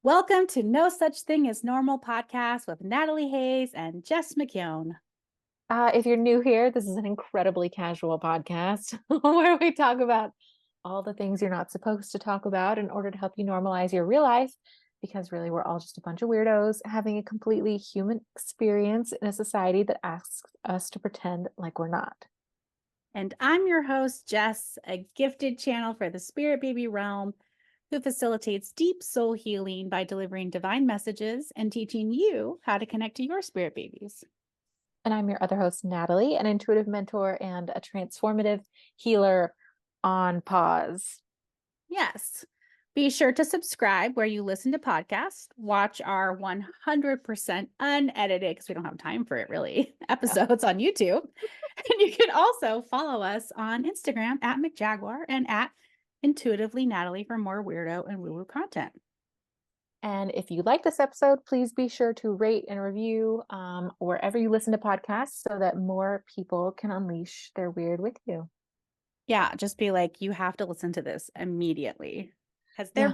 Welcome to No Such Thing as Normal podcast with Natalie Hayes and Jess McKeown. If you're new here, this is an incredibly casual podcast where we talk about all the things you're not supposed to talk about in order to help you normalize your real life. Because really, we're all just a bunch of weirdos having a completely human experience in a society that asks us to pretend like we're not. And I'm your host, Jess, a gifted channel for the spirit baby realm who facilitates deep soul healing by delivering divine messages and teaching you how to connect to your spirit babies. And I'm your other host, Natalie, an intuitive mentor and a transformative healer on pause. Yes. Be sure to subscribe where you listen to podcasts. Watch our 100% unedited, because we don't have time for it really, episodes on YouTube. And you can also follow us on Instagram at McJaguar and at Intuitively Natalie for more weirdo and woo-woo content. And if you like this episode, please be sure to rate and review wherever you listen to podcasts so that more people can unleash their weird with you. Yeah, just be like, you have to listen to this immediately because they're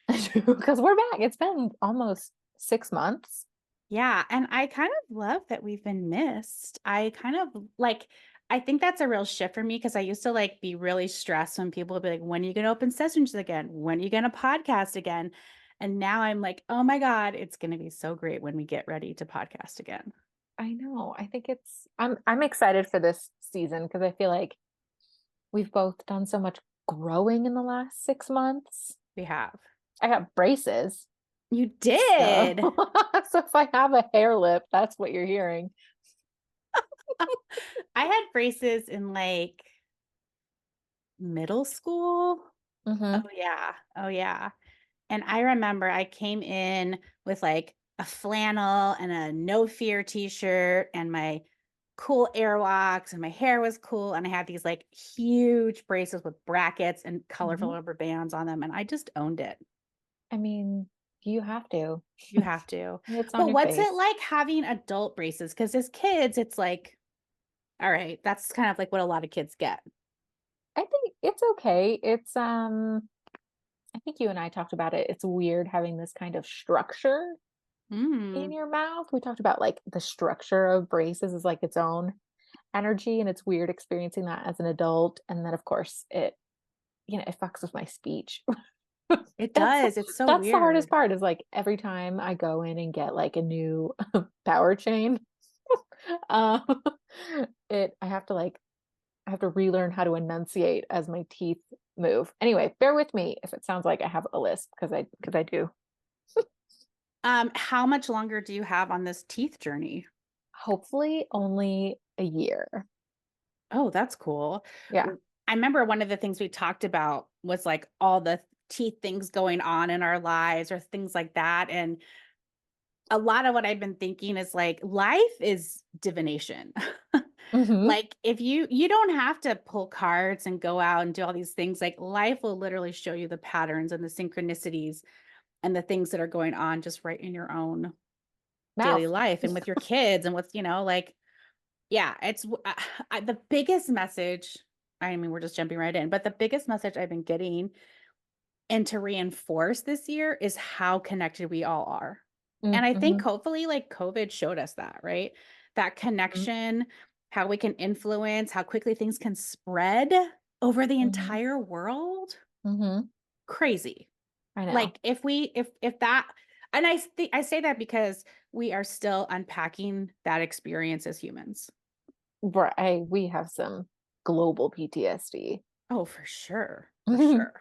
Yeah, back. because we're back. It's been almost 6 months. Yeah, and I kind of love that we've been missed. I think that's a real shift for me because I used to be really stressed when people would be like, when are you going to open sessions again? When are you going to podcast again? And now I'm like, oh my God, it's going to be so great when we get ready to podcast again. I know. I think I'm excited for this season because I feel like we've both done so much growing in the last 6 months. We have. I got braces. You So, did. so if I have a hair lip, that's what you're hearing. I had braces in middle school. Oh Mm-hmm. yeah. Oh yeah. And I remember I came in with a flannel and a no fear t-shirt and my cool airwalks and my hair was cool. And I had these huge braces with brackets and colorful Mm-hmm. rubber bands on them. And I just owned it. I mean, you have to. You have to. It's on But your what's it face. like having adult braces? Because as kids, it's like, all right, that's kind of like what a lot of kids get. I think it's okay. I think you and I talked about it. It's weird having this kind of structure in Mm, your mouth. We talked about like the structure of braces is like its own energy, and it's weird experiencing that as an adult. And then of course it fucks with my speech. it That's does. It's so that's the hardest weird. part is like every time I go in and get like a new power chain, um, I have to relearn how to enunciate as my teeth move. Anyway, bear with me if it sounds like I have a lisp because I do. How much longer do you have on this teeth journey? Hopefully only a year. Oh, that's cool. Yeah. I remember one of the things we talked about was all the teeth things going on in our lives or things like that. And a lot of what I've been thinking is life is divination. Hmm. If you don't have to pull cards and go out and do all these things, life will literally show you the patterns and the synchronicities and the things that are going on just right in your own daily Mouth. life and with your kids and with yeah, it's the biggest message. I mean, we're just jumping right in, but the biggest message I've been getting and to reinforce this year is how connected we all are. And I think Mm-hmm. hopefully COVID showed us that, right? That connection, how we can influence, how quickly things can spread over the Hmm. entire world. Hmm. Crazy. I know. If that, and I say that because we are still unpacking that experience as humans. We have some global PTSD. Oh, for sure. For sure.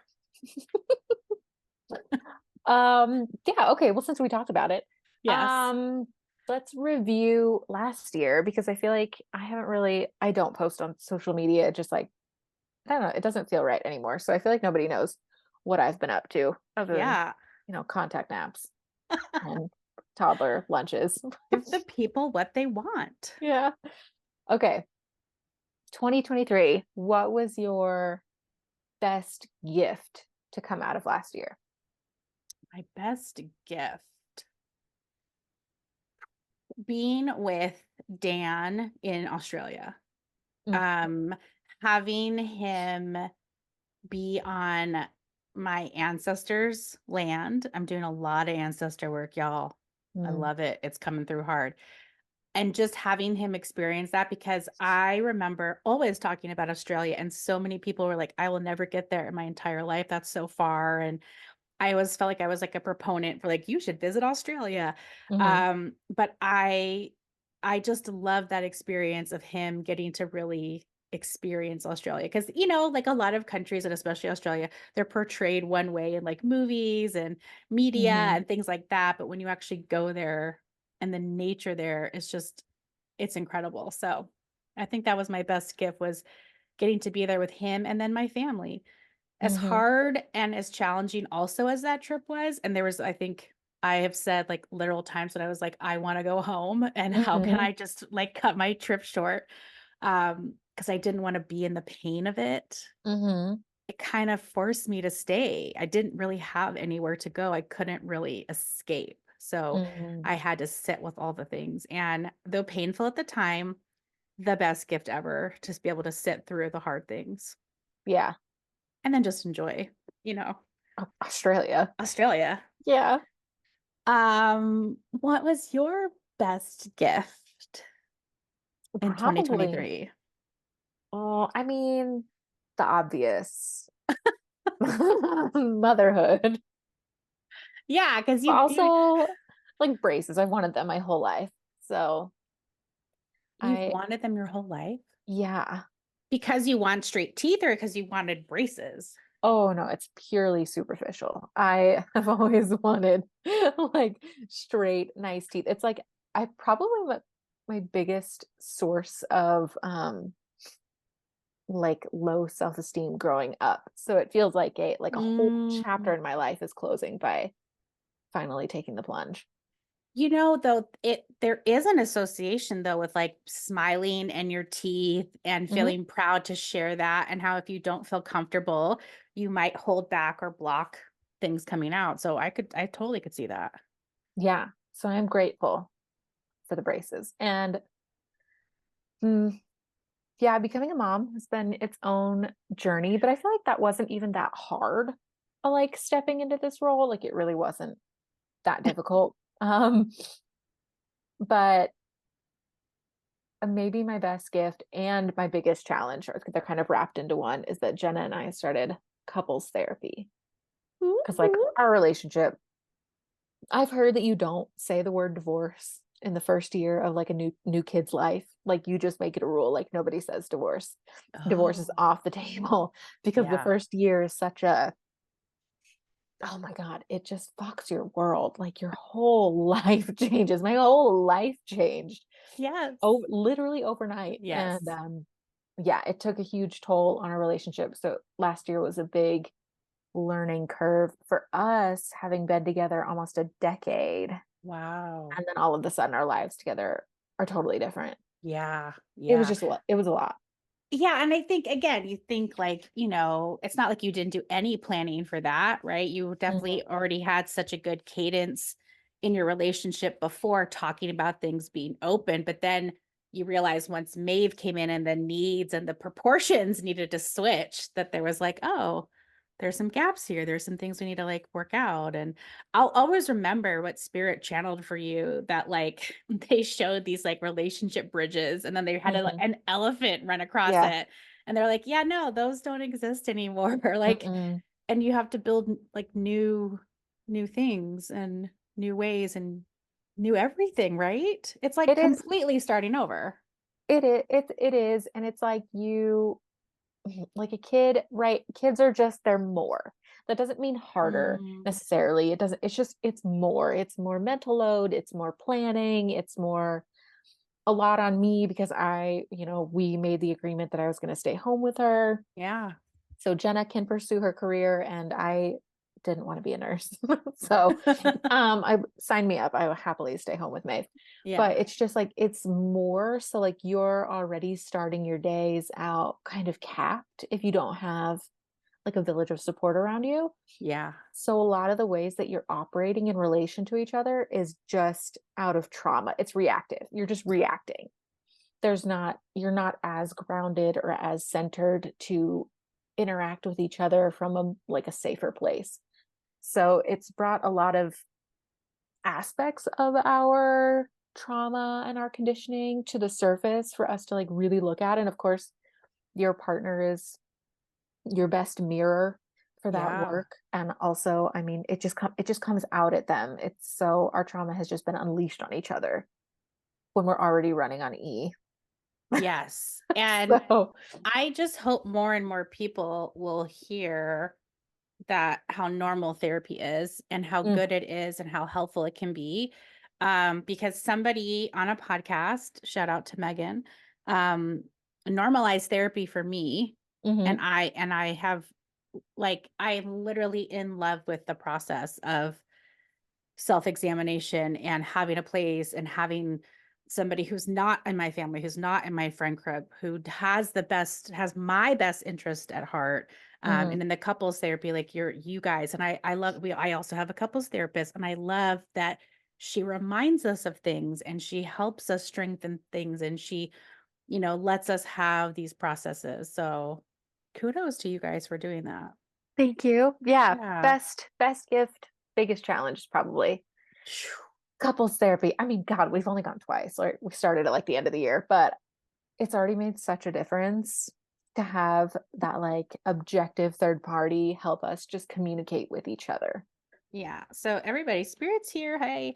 Yeah, okay. Well, since we talked about it, Yes. um, let's review last year because I feel like I don't post on social media, just like, I don't know, it doesn't feel right anymore. So I feel like nobody knows what I've been up to other than, Yeah. contact naps and toddler lunches. Give the people what they want. Yeah. Okay. 2023, what was your best gift to come out of last year? My best gift being with Dan in Australia. Mm. Um, Having him be on my ancestors' land. I'm doing a lot of ancestor work, y'all. I Mm, love it. It's coming through hard. And just having him experience that, because I remember always talking about Australia, and so many people were like, I will never get there in my entire life. That's so far. And I always felt like I was like a proponent for like, you should visit Australia. mhm, But I just love that experience of him getting to really experience Australia. Cause like a lot of countries, and especially Australia, they're portrayed one way in like movies and media mhm, and things like that. But when you actually go there, and the nature there is just, it's incredible. So I think that was my best gift, was getting to be there with him and then my family. As mhm, hard and as challenging also as that trip was, and there was, I think I have said like literal times when I was like, I want to go home, and how can mhm, I just like cut my trip short? Because I didn't want to be in the pain of it. mhm, It kind of forced me to stay. I didn't really have anywhere to go. I couldn't really escape. So mhm. I had to sit with all the things. And though painful at the time, the best gift ever, just be able to sit through the hard things Yeah. and then just enjoy, you know, Australia. Australia. Yeah. What was your best gift in Probably. 2023? Oh, I mean, the obvious. Motherhood. Yeah, because But you also like braces. I've wanted them my whole life. So you've I, wanted them your whole life yeah. because you want straight teeth, or because you wanted braces? Oh no, it's purely superficial. I have always wanted like straight, nice teeth. It's like I probably my biggest source of like low self-esteem growing up. So it feels like a whole chapter Mm. in my life is closing by finally taking the plunge. Though there is an association though with like smiling and your teeth and Hmm. feeling proud to share that, and how if you don't feel comfortable, you might hold back or block things coming out. So I totally could see that. Yeah. So I'm grateful for the braces. And mm, yeah, becoming a mom has been its own journey, but I feel like that wasn't even that hard. Like stepping into this role, like it really wasn't that difficult. But maybe my best gift and my biggest challenge, or they're kind of wrapped into one, is that Jenna and I started couples therapy. Because like Ooh. our relationship, I've heard that you don't say the word divorce in the first year of like a new kid's life. Like you just make it a rule. Like nobody says divorce. Divorce is Oh, off the table because the yeah. first year is such a, oh my God, it just fucks your world. Like your whole life changes. My whole life changed. Yes. Oh, literally overnight. And Yes. yeah, it took a huge toll on our relationship. So last year was a big learning curve for us, having been together almost a decade. Wow. And then all of a sudden our lives together are totally different. Yeah. It was Yeah. just a lot. It was a lot. Yeah, and I think again, you think like, it's not like you didn't do any planning for that, right? You Mhm. definitely already had such a good cadence in your relationship before, talking about things being open, but then you realize once Maeve came in and the needs and the proportions needed to switch, that there was like, oh, there's some gaps here. There's some things we need to like work out. And I'll always remember what spirit channeled for you, that like they showed these like relationship bridges, and then they had Mhm. an elephant run across Yeah. it. And they're like, yeah, no, those don't exist anymore. Like, Mm-mm. and you have to build like new things and new ways and new everything, right? It's like It is. completely starting over. It is. And it's like like a kid, right? Kids are just, they're more. That doesn't mean harder Mm, necessarily. It doesn't, it's just, it's more. It's more mental load. It's more planning. It's more a lot on me because we made the agreement that I was going to stay home with her. yeah. So Jenna can pursue her career and I didn't want to be a nurse. So I signed me up. I will happily stay home with Maeve. Yeah. But it's just like it's more so like you're already starting your days out kind of capped if you don't have like a village of support around you. Yeah. So a lot of the ways that you're operating in relation to each other is just out of trauma. It's reactive. You're just reacting. You're not as grounded or as centered to interact with each other from a safer place. So it's brought a lot of aspects of our trauma and our conditioning to the surface for us to like really look at. And of course, your partner is your best mirror for that Yeah. work. And also, I mean, it just comes out at them. It's so our trauma has just been unleashed on each other when we're already running on E. Yes. And So, I just hope more and more people will hear that how normal therapy is and how mm, good it is and how helpful it can be. Because somebody on a podcast, shout out to Megan, um, normalized therapy for me. mhm, And I have like I'm literally in love with the process of self-examination and having a place and having somebody who's not in my family, who's not in my friend group, who has my best interest at heart. mhm. And in the couples therapy, like you guys, and I also have a couples therapist, and I love that she reminds us of things and she helps us strengthen things and she, lets us have these processes. So kudos to you guys for doing that. Thank you. Yeah, Yeah. best gift, biggest challenge probably. Phew. Couples therapy. I mean, God, we've only gone twice. Like we started at like the end of the year, but it's already made such a difference to have that like objective third party help us just communicate with each other. Yeah. So everybody, spirits here. Hey,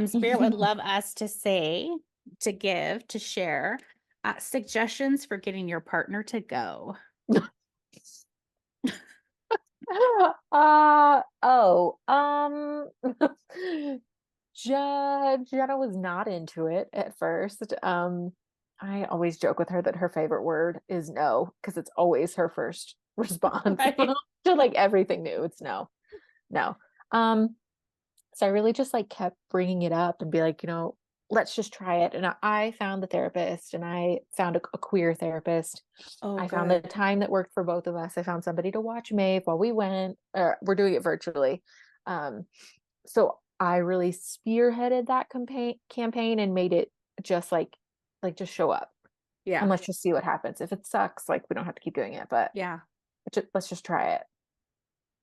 spirit would love us to give, to share suggestions for getting your partner to go. Oh, Jenna was not into it at first. I always joke with her that her favorite word is no, because it's always her first response Right. to like everything new. It's no, no. Um, so I really just like kept bringing it up and be like, let's just try it. And I found the therapist and I found a queer therapist. Oh, I found the good. time that worked for both of us. I found somebody to watch Maeve while we went. We're doing it virtually. Um, so I really spearheaded that campaign and made it just like just show up and Yeah. let's just see what happens. If it sucks, like we don't have to keep doing it, but Yeah. let's just try it.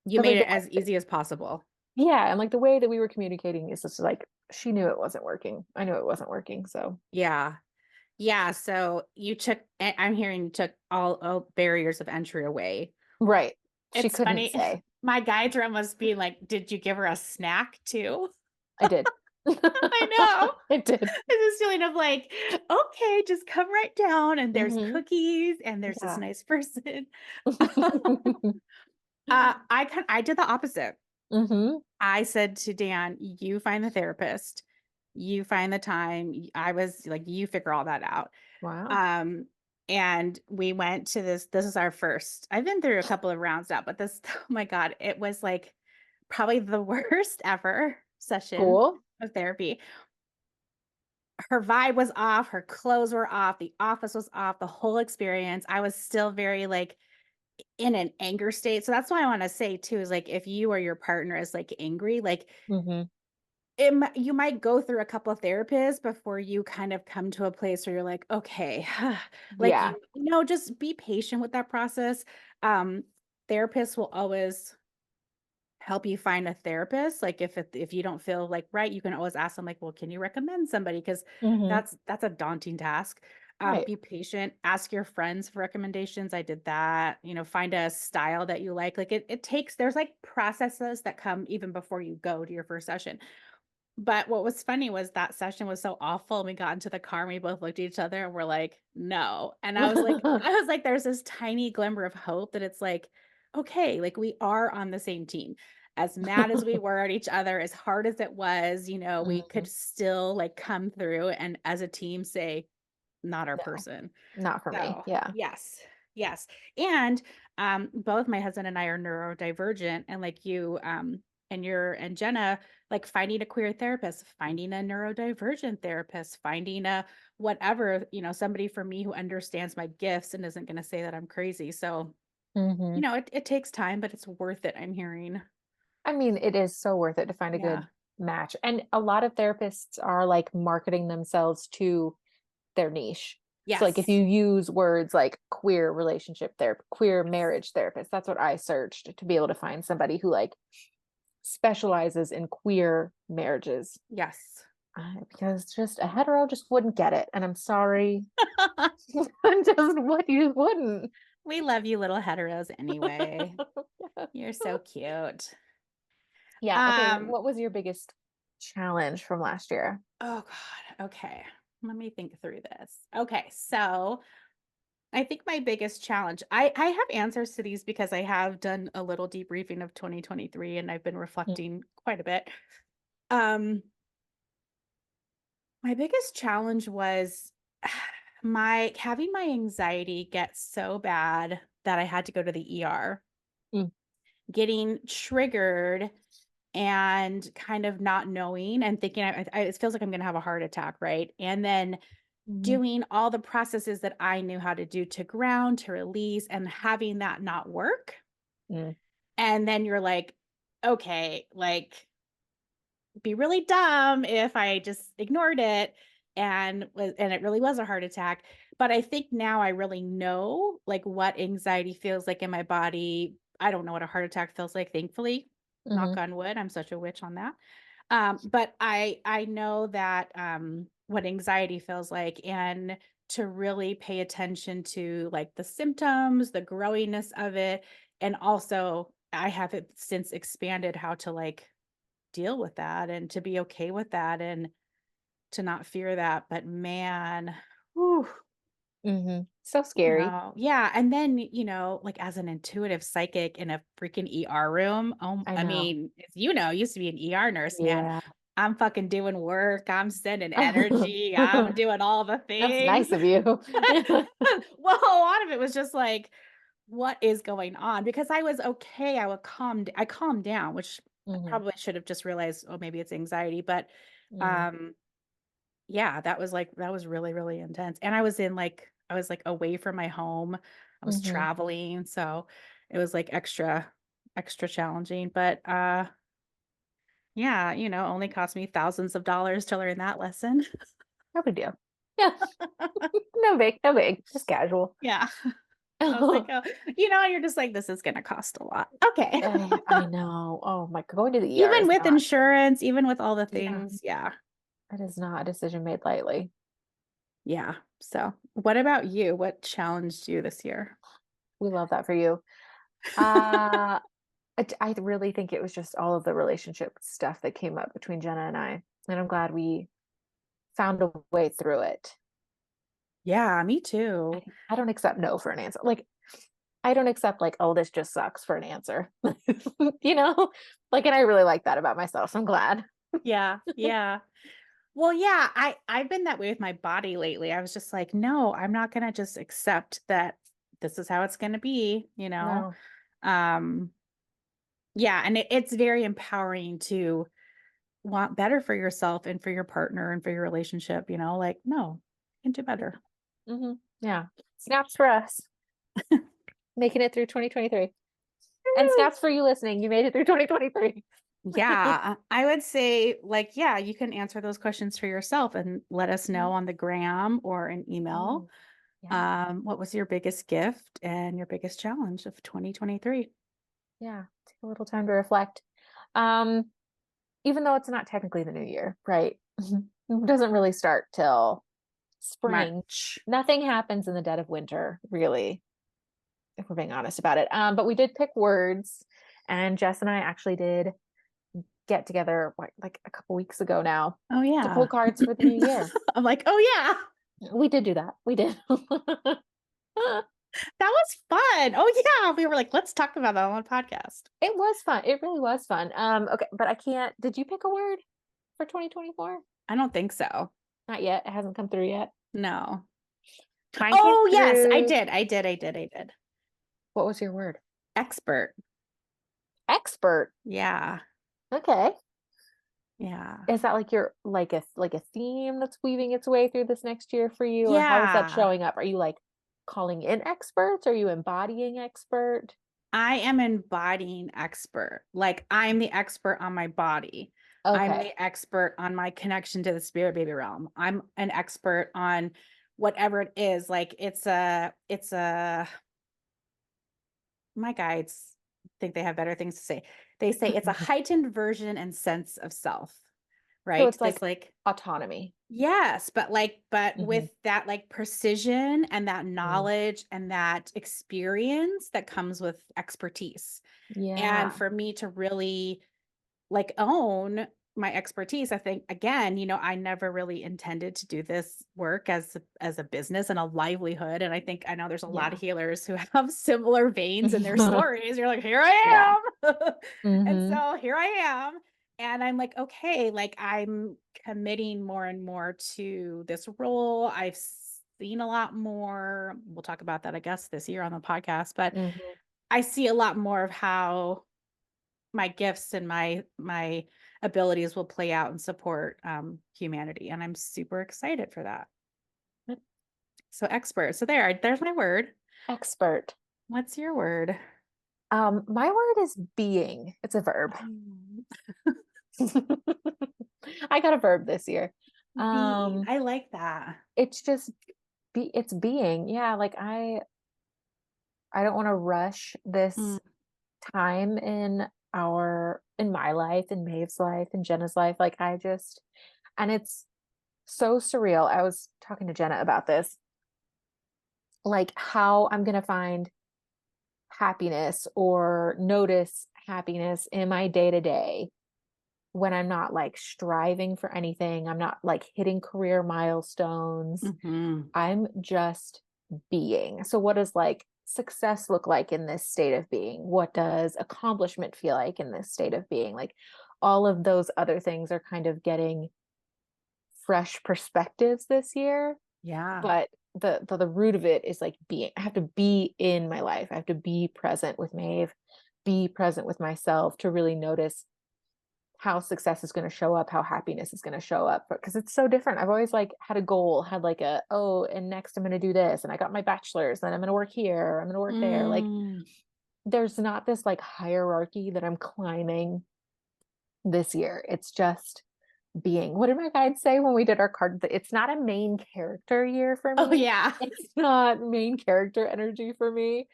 You But made like it as easy as possible. yeah, and like the way that we were communicating is just like she knew it wasn't working. I knew it wasn't working. So Yeah. Yeah. So I'm hearing you took all barriers of entry away. right. She It's couldn't funny. say. My guides are almost being like, did you give her a snack too? I did. I know. I did. It's this feeling of like, okay, just come right down and there's Hmm. cookies and there's this Yeah. nice person. I did the opposite. Hmm. I said to Dan, you find the therapist, you find the time. I was like, you figure all that out. Wow. Um, and we went to this is our first. I've been through a couple of rounds now, but this, oh my God, it was like probably the worst ever session Cool. of therapy. Her vibe was off, her clothes were off, the office was off, the whole experience. I was still very like in an anger state. So that's why I want to say too is like if you or your partner is like angry, like Hmm. you might go through a couple of therapists before you kind of come to a place where you're like, okay, like Yeah. just be patient with that process. Um, Therapists will always help you find a therapist. Like if you don't feel like right, you can always ask them like, well, can you recommend somebody? Because Hmm. that's a daunting task. Right. Be patient, ask your friends for recommendations. I did that, find a style that you like. Like it takes there's like processes that come even before you go to your first session. But what was funny was that session was so awful. And we got into the car and we both looked at each other and we're like, no. And I was like, there's this tiny glimmer of hope that it's like, okay, like we are on the same team. As mad as we were at each other, as hard as it was, we Hmm. could still like come through and as a team say, not our No, person. not for me. So Yeah. yes, yes. And both my husband and I are neurodivergent, and like you, and Jenna, like finding a queer therapist, finding a neurodivergent therapist, finding a whatever, somebody for me who understands my gifts and isn't gonna say that I'm crazy. So, Hmm. it takes time, but it's worth it, I'm hearing. I mean, it is so worth it to find a good Yeah. match. And a lot of therapists are like marketing themselves to their niche. So like if Yes. you use words like queer relationship therapy, queer marriage therapist, that's what I searched to be able to find somebody who like specializes in queer marriages. Yes. Because just a hetero just wouldn't get it. And I'm sorry. Just what you wouldn't. We love you little heteros anyway. You're so cute. Yeah. Okay. Um, What was your biggest challenge from last year? oh God. Okay. Let me think through this. Okay, so I think my biggest challenge, I have answers to these because I have done a little debriefing of 2023 and I've been Mm, reflecting quite a bit. Um, my biggest challenge was my having my anxiety get so bad that I had to go to the ER, mm, getting triggered and kind of not knowing and thinking it feels like I'm going to have a heart attack, right? And then mhm, doing all the processes that I knew how to do to ground, to release, and having that not work. mm, And then you're like, okay, like be really dumb if I just ignored it and it really was a heart attack. But I think now I really know like what anxiety feels like in my body. I don't know what a heart attack feels like, thankfully. Knock mhm, on wood. I'm such a witch on that. But I know that what anxiety feels like and to really pay attention to like the symptoms, the growingness of it, and also I have it since expanded how to like deal with that and to be okay with that and to not fear that. But man, whew, mhm. So scary. yeah. And then, like as an intuitive psychic in a freaking ER room, I I know. mean, as you know, I used to be an ER nurse, man. Yeah. I'm fucking doing work. I'm sending energy. I'm doing all the That's things. nice of you. Well, a lot of it was just like, what is going on? Because I was okay. I calmed down, which I Mhm, probably should have just realized, oh, maybe it's anxiety. But mm, um, yeah, that was really, really intense. And I was like away from my home. I was mhm. traveling. So it was like extra challenging. But yeah, only cost me thousands of dollars to learn that lesson. No big deal. Yeah. No big, no big. Just casual. Yeah. I was like, oh, you're just like, this is gonna cost a lot. Okay. I know. Oh my, going to the ER Even is with not, insurance, even with all the yeah, things. Yeah. it is not a decision made lightly. Yeah. So what about you? What challenged you this year? We love that for you. Uh, I really think it was just all of the relationship stuff that came up between Jenna and I. And I'm glad we found a way through it. Yeah, me too. I don't accept no for an answer. Like, I don't accept, like, oh, this just sucks for an answer. You know? Like, and I really like that about myself. So I'm glad. Yeah. Yeah. Well, yeah, I've been that way with my body lately. I was just like, no, I'm not gonna just accept that this is how it's gonna be. No. Um, yeah, and it's very empowering to want better for yourself and for your partner and for your relationship, like, no, you can do better. Hmm. Yeah. Snaps for us making it through 2023. And Woo! snaps for you listening. You made it through 2023. Yeah, I would say like, yeah, you can answer those questions for yourself and let us know Mhm. on the gram or an email. Oh, yeah. What was your biggest gift and your biggest challenge of 2023? Yeah. Take a little time to reflect. Um, Even though it's not technically the new year, right? It doesn't really start till spring. March. Nothing happens in the dead of winter, really, if we're being honest about it. But we did pick words, and Jess and I actually did get together like a couple weeks ago now Oh to pull yeah. cards for the new year. I'm like, oh yeah, We did do that. We did. that was fun. Oh yeah. We were like, let's talk about that on podcast. It was fun. It really was fun. Okay, but I can't. Did you pick a word for 2024? I don't think so. Not yet. It hasn't come through yet. No. Mine came Oh yes, I through. did. I did. I did. I did. What was your word? Expert. Expert. Yeah. Okay. Yeah. Is that like your like a theme that's weaving its way through this next year for you, or how is that Yeah. showing up? Are you like calling in experts? Are you embodying expert? I am embodying expert. Like I'm the expert on my body. I'm Okay. the expert on my connection to the spirit baby realm. I'm an expert on whatever it is, like it's a my guides think they have better things to say. They say it's a heightened version and sense of self, So right? it's This like like autonomy. yes, but Hmm. with that like precision and that Mm. knowledge and that experience that comes with expertise. And Yeah. for me to really like own my expertise, I think again, I never really intended to do this work as a business and a livelihood. And I know there's a lot of Yeah. healers who have similar veins in their stories. You're like, here I Yeah. am. And Hmm. so here I am. And I'm like, okay, like I'm committing more and more to this role. I've seen a lot more. We'll talk about that, I guess, this year on the podcast, but Hmm. I see a lot more of how my gifts and my abilities will play out and support humanity, and I'm super excited for that. So expert. So there's my word. Expert. What's your word? My word is being. It's a verb. Um, I got a verb this year. Being. Um, I like that. it's just it's being. Yeah, like I don't want to rush Mm. this time in my life, in Maeve's life, in Jenna's life. Like I just and it's so surreal. I was talking to Jenna about this, like how I'm gonna find happiness or notice happiness in my day to day when I'm not like striving for anything. I'm not like hitting career milestones. Mhm. I'm just being. So, what does like success look like in this state of being? What does accomplishment feel like in this state of being? Like, all of those other things are kind of getting fresh perspectives this year. Yeah. But the root of it is like being. I have to be in my life. I have to be present with Maeve, be present with myself to really notice how success is going to show up, how happiness is going to show up, because it's so different. I've always like had a goal, had like oh, and next I'm going to do this, and I got my bachelor's, then I'm going to work here, I'm going to work there. Like Mm. there's not this like hierarchy that I'm climbing this year. It's just being. What did my guide say when we did our card? It's not a main character year for Oh me. yeah. It's not main character energy for me.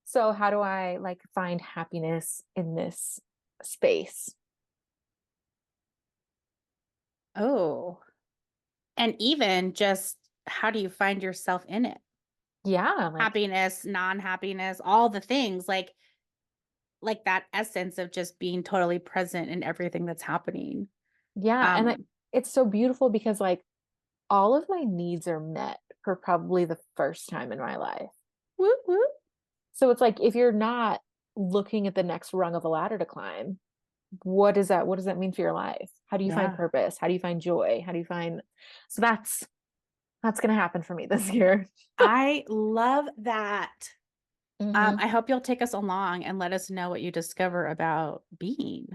So how do I like find happiness in this space? Oh. And even just how do you find yourself in it? Yeah, like Happiness, non-happiness, all the things like that essence of just being totally present in everything that's happening. yeah, and Um, it's so beautiful because like all of my needs are met for probably the first time in my life. whoop, whoop. So it's like if you're not looking at the next rung of a ladder to climb, what does that mean for your life? How do you find Yeah. purpose? How do you find joy? How do you find So that's going to happen for me this year. I love that. Hmm. I hope you'll take us along and let us know what you discover about being.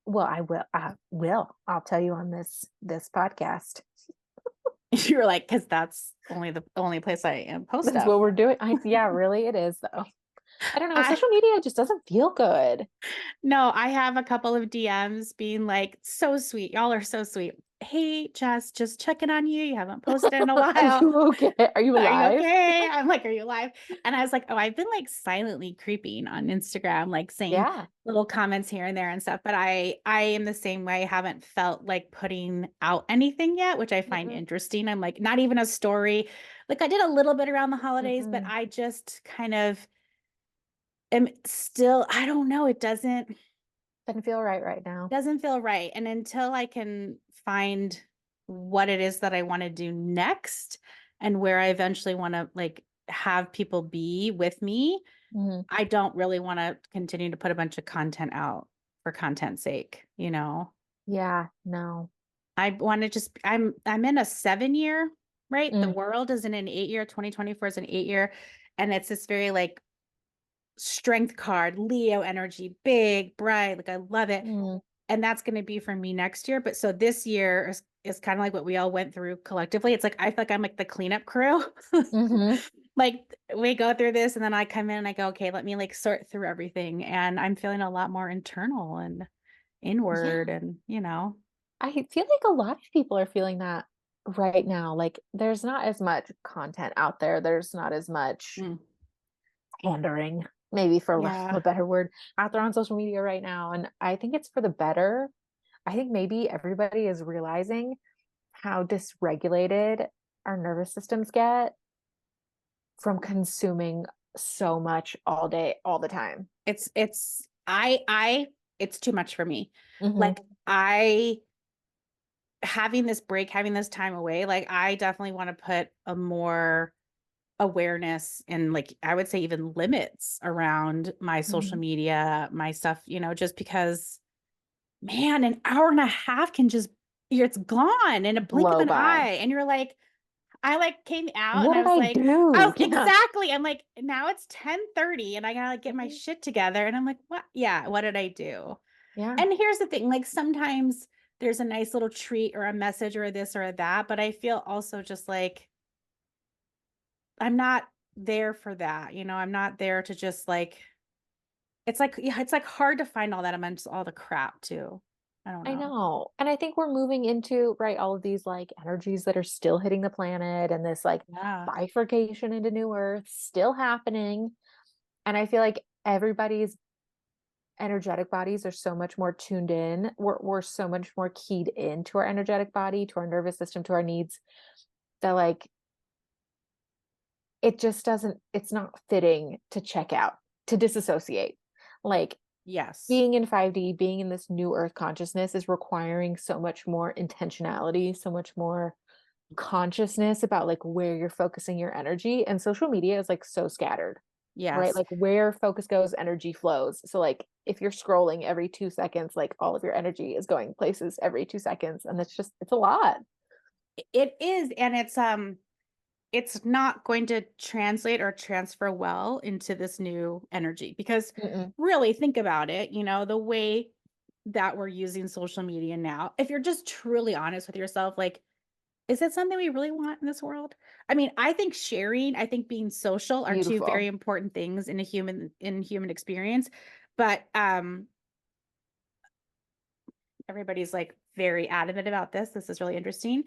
Well, I will. I'll tell you on this podcast. You're like, because that's the only place I am post That's stuff. what we're doing. Yeah, really it is though. I don't know. I Social media just doesn't feel good. No, I have a couple of DMs being like, so sweet. Y'all are so sweet. Hey, Jess, just checking on you. You haven't posted in a Are while. you okay? Are you Are you alive? okay? I'm like, are you alive? And I was like, oh, I've been like silently creeping on Instagram, like saying Yeah. little comments here and there and stuff. But I am the same way. I haven't felt like putting out anything yet, which I find Mm-mm, interesting. I'm like, not even a story. Like I did a little bit around the holidays, but mm-mm. I just kind of am still, I don't know. It Doesn't feel right now. doesn't feel right. And until I can find what it is that I want to do next and where I eventually want to like have people be with me, Mhm. I don't really want to continue to put a bunch of content out for content's sake. Yeah, no. I want to just I'm in a 7 year, right? The Mm, world is in an 8 year, 2024 is an 8 year, and it's this very like strength card, Leo energy, big, bright, like I love it. mm, And that's going to be for me next year. But so this year is kind of like what we all went through collectively. It's like I feel like I'm like the cleanup crew. mhm. Like we go through this and then I come in and I go, okay, let me like sort through everything. And I'm feeling a lot more internal and inward Yeah. and. I feel like a lot of people are feeling that right now, like there's not as much content out there. There's not as much Mm, pandering, maybe for lack of yeah. a better word, out there on social media right now. And I think it's for the better. I think maybe everybody is realizing how dysregulated our nervous systems get from consuming so much all day, all the time. I it's too much for me. Hmm. Like I having this break, having this time away, like I definitely want to put a more awareness and like I would say even limits around my social Hmm. media, my stuff, just because man, an hour and a half can just it's gone in a blink of Blow an by. eye. And you're like, I like came out and What I did was I like, I do? was Yeah. exactly. I'm like, now it's 10:30 and I gotta like get my Mhm. shit together. And I'm like, what? Yeah, what did I do? Yeah. And here's the thing, like sometimes there's a nice little treat or a message or a this or a that, but I feel also just like I'm not there for that. I'm not there to just like it's like yeah, it's like hard to find all that amongst all the crap too. I don't I know. know. And I think we're moving into, right, all of these like energies that are still hitting the planet and this like Yeah. bifurcation into new earth still happening. And I feel like everybody's energetic bodies are so much more tuned in. We're so much more keyed into our energetic body, to our nervous system, to our needs, that like it just doesn't, it's not fitting to check out, to disassociate. Like Yes. being in 5D, being in this new earth consciousness is requiring so much more intentionality, so much more consciousness about like where you're focusing your energy. And social media is like so scattered, right? Yes. Like where focus goes, energy flows. So like if you're scrolling every 2 seconds, like all of your energy is going places every 2 seconds. And it's just, it's a lot. It is, and it's not going to translate or transfer well into this new energy because Mm-mm. really think about it, the way that we're using social media now. If you're just truly honest with yourself, like is it something we really want in this world? I mean, I think sharing, I think being social are two very Beautiful. important things in human experience. But everybody's like very adamant about this. This is really interesting.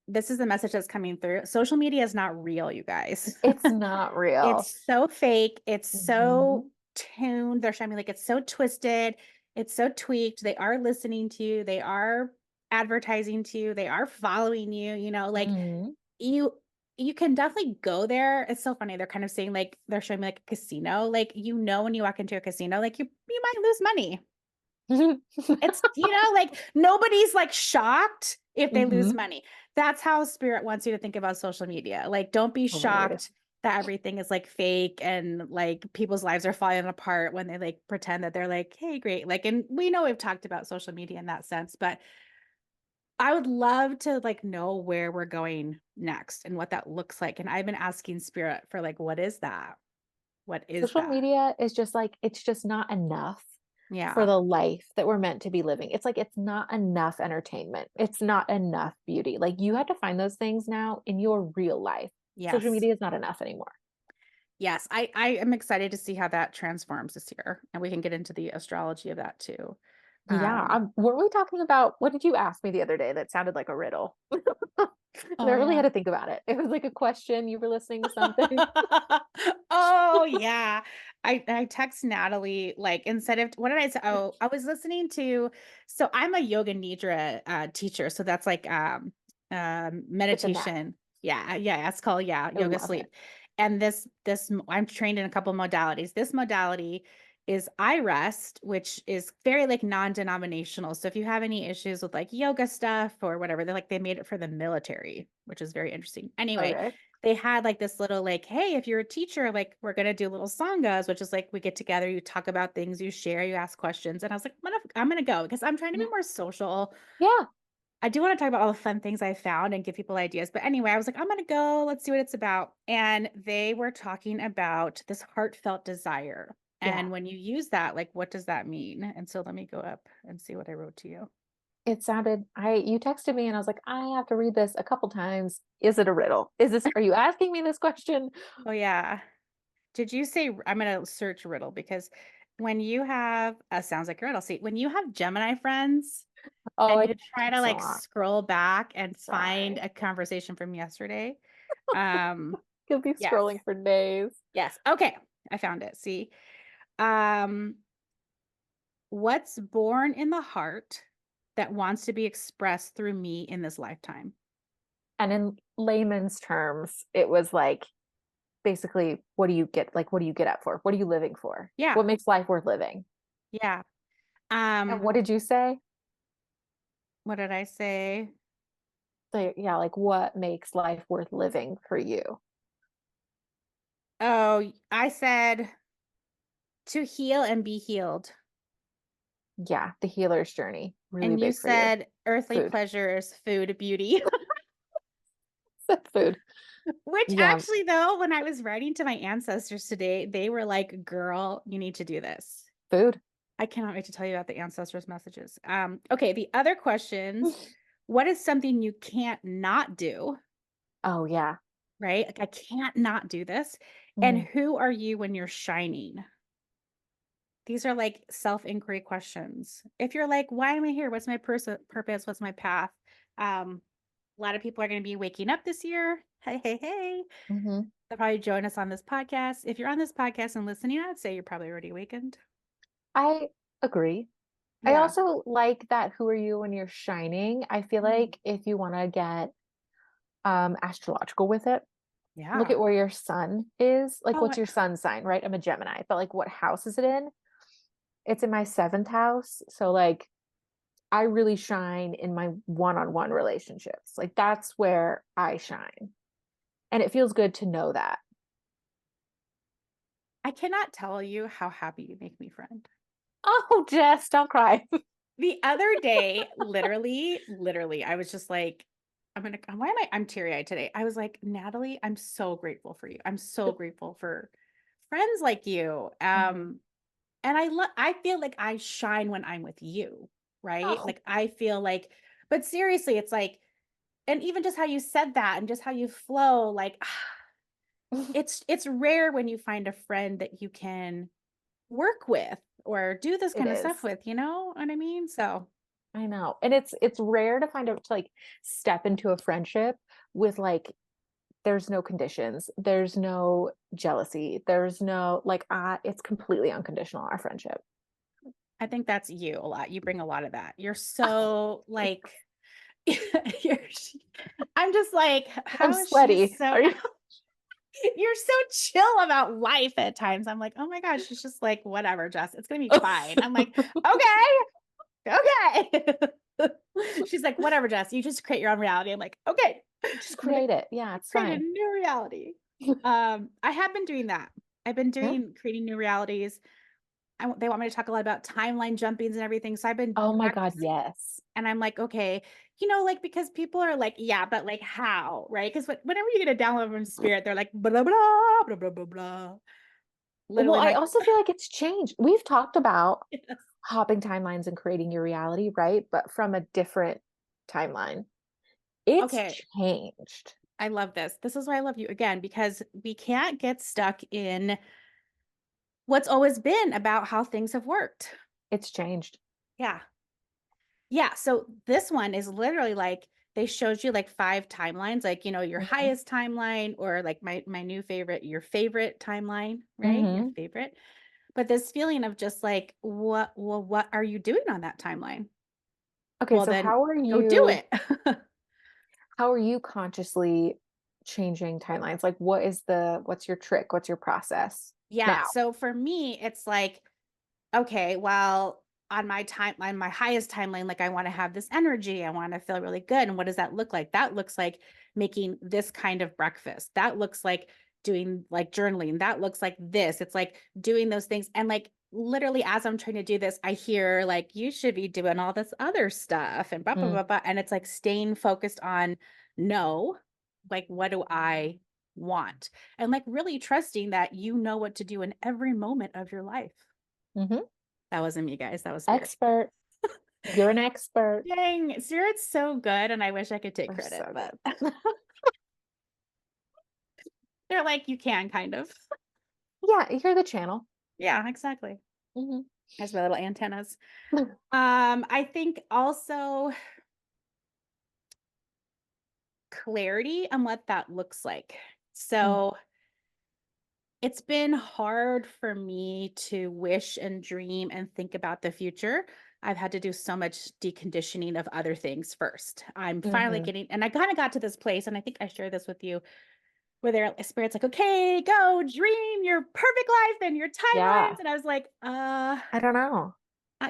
This is the message that's coming through. Social media is not real, you guys. It's not real. It's so fake. It's so Mhm. tuned. They're showing me like it's so twisted. It's so tweaked. They are listening to you. They are advertising to you. They are following you. Like Mhm. you you can definitely go there. It's so funny. They're kind of saying like they're showing me like a casino. Like when you walk into a casino, like you might lose money. It's like nobody's like shocked if they lose Mhm. money. That's how spirit wants you to think about social media. Like don't be Hilarious. shocked that everything is like fake and like people's lives are falling apart when they like pretend that they're like, hey, great. Like, and we know we've talked about social media in that sense, but I would love to like know where we're going next and what that looks like. And I've been asking spirit for like, what is that? What is Social that? media is just like, it's just not enough for Yeah. the life that we're meant to be living. It's like, it's not enough entertainment. It's not enough beauty. Like, you have to find those things now in your real life. Social Yes. media is not enough anymore. Yes, I am excited to see how that transforms this year, and we can get into the astrology of that too. Yeah. Um, Were we talking about, what did you ask me the other day that sounded like a riddle? And I oh really had yeah. to think about it. It was like a question. You were listening to something. Oh yeah. I text Natalie like instead of what did I say? Oh, I was listening to I'm a yoga nidra teacher. So that's like It's a nap. meditation. Yeah, it's called I yoga love it. sleep. And I'm trained in a couple modalities. This modality is I rest, which is very like non-denominational. So if you have any issues with like yoga stuff or whatever, they made it for the military, which is very interesting. Anyway, Okay. they had like this little like, hey, if you're a teacher, like we're gonna do little sanghas, which is like we get together, you talk about things, you share, you ask questions. And I was like, I'm gonna go because I'm trying to be Yeah. more social. Yeah. I do want to talk about all the fun things I found and give people ideas. But anyway, I was like, I'm gonna go, let's see what it's about. And they were talking about this heartfelt desire. Yeah. And when you use that, like what does that mean? And so let me go up and see what I wrote to you. It sounded, you texted me and I was like, I have to read this a couple times. Is it a riddle? Are you asking me this question? Oh yeah. Did you say I'm gonna search riddle because when you have sounds like a riddle. See, when you have Gemini friends, Oh, and I you try to so like long. scroll back and find Sorry. a conversation from yesterday. Um, You'll be yes. scrolling for days. Yes. Okay. I found it. See. Um, what's born in the heart that wants to be expressed through me in this lifetime? And in layman's terms, it was like basically, what do you get? Like, what do you get up for? What are you living for? Yeah. What makes life worth living? Yeah. And what did you say? What did I say? So, yeah, like what makes life worth living for you? Oh, I said to heal and be healed. Yeah, the healer's journey. Really And you big for you. said earthly Food. pleasures, food, beauty. Food. Which Yeah. actually, though, when I was writing to my ancestors today, they were like, girl, you need to do this. Food. I cannot wait to tell you about the ancestors' messages. Okay, the other questions. What is something you can't not do? Oh, yeah. Right? Like I can't not do this. And Mm. who are you when you're shining? These are like self-inquiry questions. If you're like, why am I here? What's my purpose? What's my path? A lot of people are going to be waking up this year. Hey, hey, hey. Mm-hmm. They'll probably join us on this podcast. If you're on this podcast and listening, I'd say you're probably already awakened. I agree. I Yeah. also like that who are you when you're shining? I feel Mm. like if you want to get astrological with it, look Yeah. at where your sun is. Like Oh, what's your sun sign, right? I'm a Gemini, but like what house is it in? It's in my seventh house. So like I really shine in my one-on-one relationships. Like that's where I shine. And it feels good to know that. I cannot tell you how happy you make me, friend. Oh, Jess, don't cry. The other day, literally, I was just like, I'm teary-eyed today. I was like, Natalie, I'm so grateful for you. I'm so grateful for friends like you. Mhm. And I feel like I shine when I'm with you, right? Oh. Like I feel like, but seriously, it's like, and even just how you said that and just how you flow, like it's rare when you find a friend that you can work with or do this It kind of stuff is. with, you know what I mean? So I know. And it's rare to find out to like step into a friendship with like there's no conditions, there's no jealousy, there's no like it's completely unconditional our friendship. I think that's you a lot. You bring a lot of that. You're Oh, so like you're I'm just like, I'm how is she sweaty. so Are you you're so chill about life at times. I'm like, oh my gosh, she's just like, whatever, Jess, it's gonna be fine. I'm like, okay. She's like, whatever, Jess, you just create your own reality. I'm like, okay, just I'm gonna create it. Yeah, it's create a fine. new reality. I have been doing that. I've been Yeah. creating new realities. They want me to talk a lot about timeline jumpings and everything. So I've been Oh my God, practicing. yes. And I'm like, okay, like because people are like, yeah, but like how, right? Because whenever you get a download from spirit, they're like, blah, blah, blah, blah, blah, blah, blah. Well, Literally, I my also feel like it's changed. We've talked about yes. hopping timelines and creating your reality, right? But from a different timeline. It's Okay, changed. I love this. This is why I love you again, because we can't get stuck in what's always been about how things have worked. It's changed. Yeah. Yeah. So this one is literally like they showed you like 5 timelines, like, your Mhm. highest timeline or like my new favorite, your favorite timeline, right? Your Mhm. favorite. But this feeling of just like, what are you doing on that timeline? Okay, Well, so then how are go do you it. consciously changing timelines? Like what's your trick? What's your process Yeah. now? So for me, it's like, okay, well, on my highest timeline, like I want to have this energy. I want to feel really good. And what does that look like? That looks like making this kind of breakfast. That looks like doing like journaling. That looks like this. It's like doing those things. And like literally as I'm trying to do this, I hear like you should be doing all this other stuff and blah blah Mm. blah blah. And it's like staying focused on no, like what do I want? And like really trusting that you know what to do in every moment of your life. Mhm. That wasn't me, guys. That was spirit. Expert. You're an expert. Dang, spirit's so good, and I wish I could take We're credit, so but good. they're like, you can kind of. Yeah, you're the channel. Yeah, exactly. Mhm. Has my little antennas. I think also clarity on what that looks like. Mm, So it's been hard for me to wish and dream and think about the future. I've had to do so much deconditioning of other things first. I'm finally mhm. getting, and I kind of got to this place, and I think I shared this with you, where their spirit's like, okay, go dream your perfect life and your Yeah. timelines. And I was like, I don't know.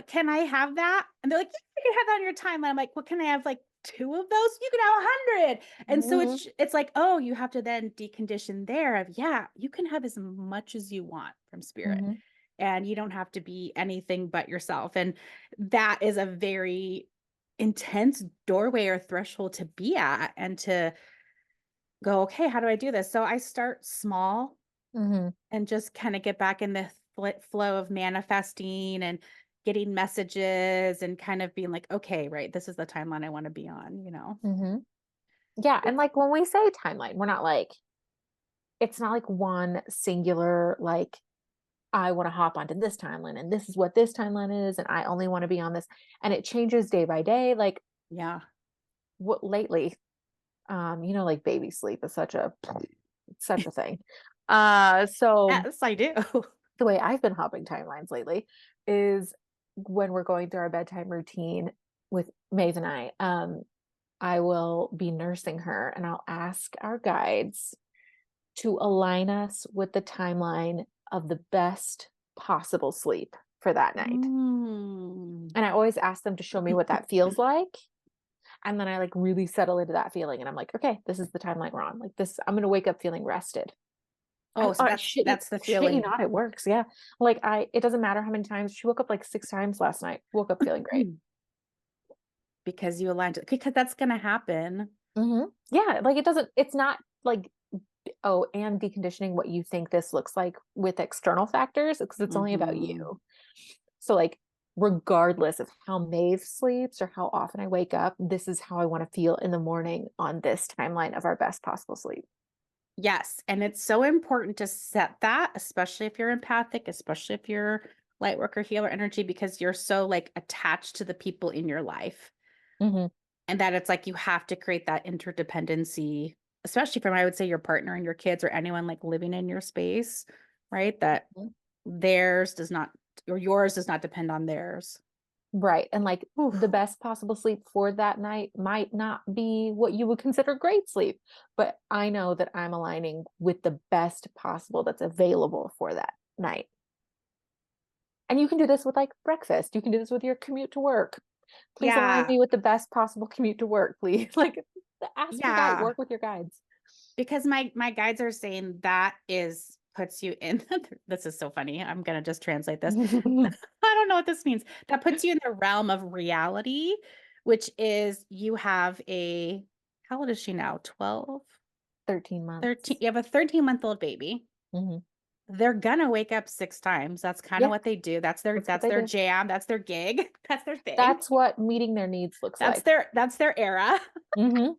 can I have that? And they're like, yeah, you can have that on your timeline. I'm like, well, can I have like two of those? You can have 100. And so Mhm, it's like, oh, you have to then decondition there of, yeah, you can have as much as you want from spirit. mhm, And you don't have to be anything but yourself. And that is a very intense doorway or threshold to be at and to go, okay, how do I do this? So I start small mhm, and just kind of get back in the flow of manifesting and getting messages and kind of being like, okay, right, this is the timeline I want to be on, you know? mhm. Yeah, and like when we say timeline, we're not like it's not like one singular like I want to hop onto this timeline and this is what this timeline is and I only want to be on this and it changes day by day. Like Yeah. what lately, like baby sleep is such a thing. So Yes, I do. the way I've been hopping timelines lately is when we're going through our bedtime routine with Maeve and I will be nursing her and I'll ask our guides to align us with the timeline of the best possible sleep for that night. Mm. And I always ask them to show me what that feels like. And then I like really settle into that feeling. And I'm like, okay, this is the timeline we're on. Like this, I'm going to wake up feeling rested. Oh, so that's the Shit you feeling. not, it works. Yeah. Like it doesn't matter how many times she woke up like 6 times last night, woke up feeling great. Because you aligned it, because that's gonna happen. Yeah. Like it's not like, oh, and deconditioning what you think this looks like with external factors because it's only about Hmm. you. So, like, regardless of how Maeve sleeps or how often I wake up, this is how I want to feel in the morning on this timeline of our best possible sleep. Yes, and it's so important to set that, especially if you're empathic, especially if you're light worker, healer energy, because you're so like attached to the people in your life. Hmm. And that it's like you have to create that interdependency, especially from, I would say, your partner and your kids or anyone like living in your space, right? That theirs does not, or yours does not depend on theirs. Right. And like the Oof. best possible sleep for that night might not be what you would consider great sleep, but I know that I'm aligning with the best possible that's available for that night. And you can do this with like breakfast. You can do this with your commute to work. Please align Yeah. me with the best possible commute to work, please. Like ask your guide, Yeah. work with your guides. Because my guides are saying that is puts you in this is so funny. I'm gonna just translate this. I don't know what this means. That puts you in the realm of reality, which is you have a, how old is she now? 12, 13 13. months. You have a 13-month-old baby. Hmm. They're gonna wake up 6 times. That's kind of Yeah, what they do. That's their that's what that's they their do. jam. That's their gig. That's their thing. That's what meeting their needs looks That's like. their era. Hmm.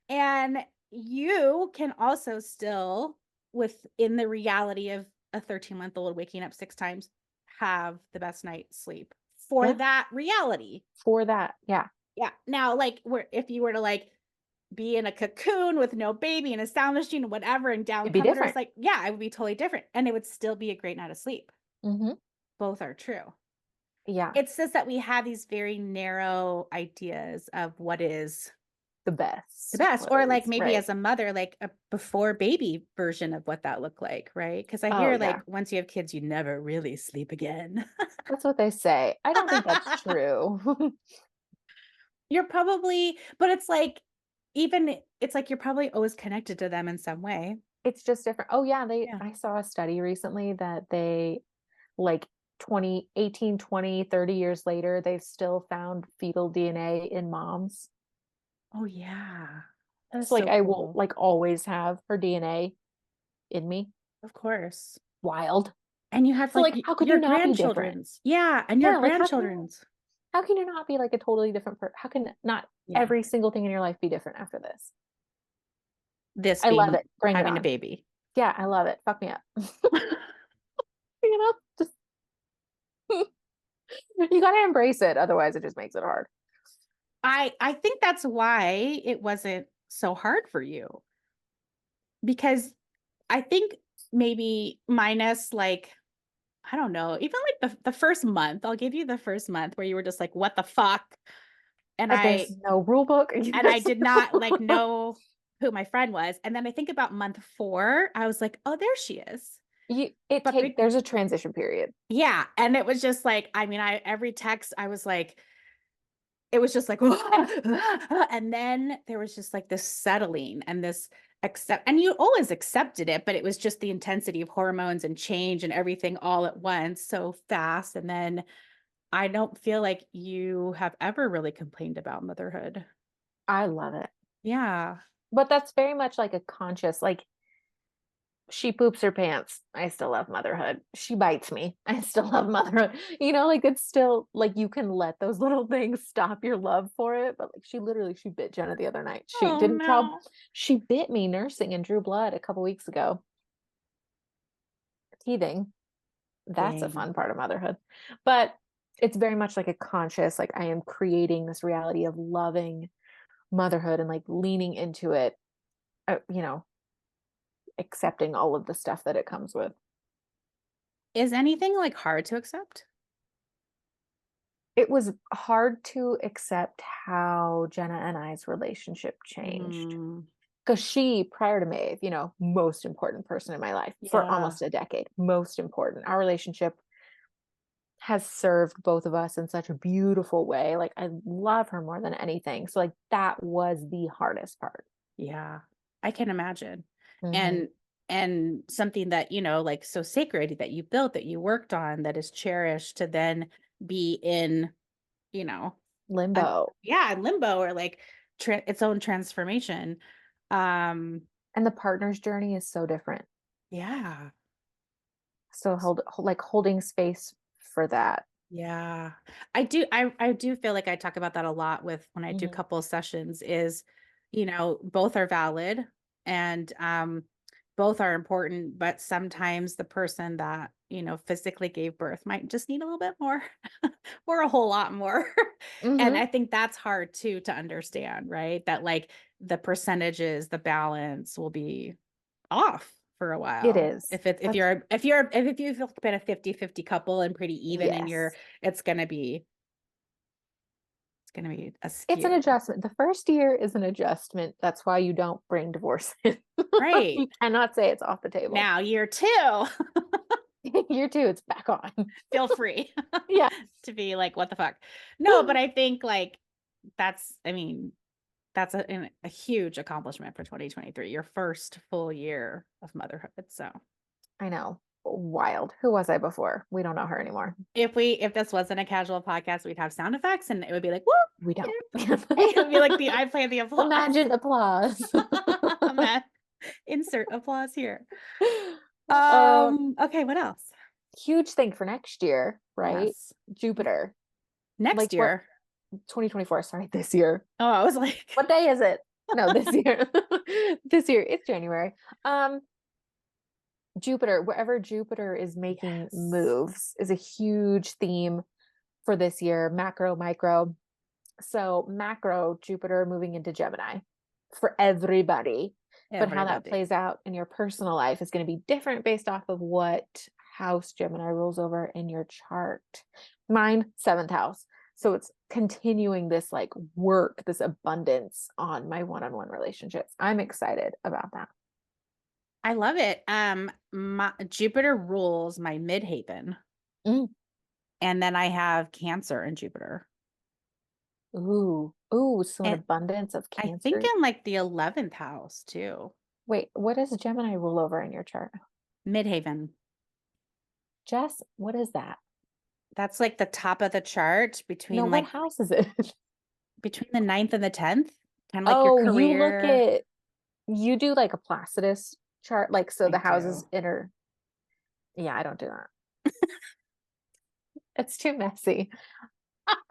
And you can also still, within the reality of a 13-month-old waking up 6 times, have the best night's sleep for Yeah, that reality. for that. Yeah, Yeah. Now, like, if you were to like be in a cocoon with no baby and a sound machine and whatever and down it'd be comforters, different. like, yeah, it would be totally different. And it would still be a great night of sleep. Hmm. Both are true. Yeah, It's just that we have these very narrow ideas of what is the the best. best, What or like is maybe right? as a mother, like a before baby version of what that looked like, right? Because I Oh hear yeah, like once you have kids you never really sleep again. that's what they say. I don't think that's true. You're probably, but it's like, even it's like you're probably always connected to them in some way. It's just different. Oh yeah, they Yeah. I saw a study recently that they like 20, 18, 20, 30 years later, they've still found fetal DNA in moms. Oh yeah, that is So like so I will cool. like always have her DNA in me. Of course. Wild. And you have So like like how could your you not be different? grandchildren's, yeah, and your Yeah, like grandchildren's. how can you not be like a totally different person? How can not Yeah, every single thing in your life be different after this? this I love being it. Bring it having a on. baby. Yeah, I love it. Fuck me up. Just You got to embrace it. Otherwise it just makes it hard. I think that's why it wasn't so hard for you, because I think maybe minus like, I don't know, even like the first month, I'll give you the first month where you were just like, what the fuck? And Like there's no rule book. I did not like know who my friend was. And then I think about month 4, I was like, oh, there she is. There's a transition period. Yeah. And it was just like, I mean, every text, I was like, it was just like, and then there was just like this settling and this accept, and you always accepted it, but it was just the intensity of hormones and change and everything all at once so fast. And then I don't feel like you have ever really complained about motherhood. I love it. Yeah. But that's very much like a conscious, like she poops her pants. I still love motherhood. She bites me. I still love motherhood. Like it's still like you can let those little things stop your love for it. But like she bit Jenna the other night. She Oh didn't tell, no. she bit me nursing and drew blood a couple weeks ago. Teething. That's a Dang. fun part of motherhood. But it's very much like a conscious, like I am creating this reality of loving motherhood and like leaning into it, accepting all of the stuff that it comes with. Is anything like hard to accept? It was hard to accept how Jenna and I's relationship changed. Mm, Because she, prior to Maeve, most important person in my life for yeah. almost a decade, most important. Our relationship has served both of us in such a beautiful way. Like I love her more than anything. So like that was the hardest part. Yeah. I can imagine. Mm-hmm. And something that, like so sacred that you built, that you worked on, that is cherished, to then be in, you know, Limbo. in limbo, or like its own transformation. Um, And the partner's journey is so different. yeah. So holding space for that. Yeah. I do feel like I talk about that a lot with when I do Mm-hmm. couple sessions is, both are valid, and both are important, but sometimes the person that, physically gave birth might just need a little bit more or a whole lot more. And Mm-hmm. I think that's hard too to understand, right? That like the percentages, the balance will be off for a It while. is. If you've been a 50-50 couple and pretty even in Yes. it's gonna be a It's an skew. adjustment. The first year is an adjustment. That's why you don't bring divorce in. Right. You cannot say it's off the table. Now year 2, Year two, it's back on. feel free Yeah. to be like, what the fuck? No, but I think like I mean, that's a huge accomplishment for 2023, your first full year of motherhood. So I know. Wild. Who was I before? We don't know her anymore. if this wasn't a casual podcast, we'd have sound effects and it would be like, woo, We don't. it would be like I play the applause. Imagine applause. Insert applause here. uh, Okay, what else? Huge thing for next year, right? Yes. Jupiter. Next Like what? year. 2024, sorry, this year. Oh, I was like, What day is it? No, this year. This year. It's January. Jupiter, wherever Jupiter is making yes. moves, is a huge theme for this year. Macro, micro. So macro, Jupiter moving into Gemini for everybody. But how that plays out in your personal life is going to be different based off of what house Gemini rules over in your chart. Mine, 7th house. So it's continuing this like work, this abundance on my one-on-one relationships. I'm excited about that. I love it. My Jupiter rules my midhaven. Mm. And then I have Cancer in Jupiter. Ooh, so an And abundance of I think Cancer. in like the 11th house too. Wait, what does Gemini rule over in your chart? Midhaven. Jess, what is that? That's like the top of the chart No, between what like house is it? between the 9th and the 10th. Kind of like your Oh, career. you do like a Placidus chart, like so I the houses do. inner. Yeah, I don't do that. It's too messy.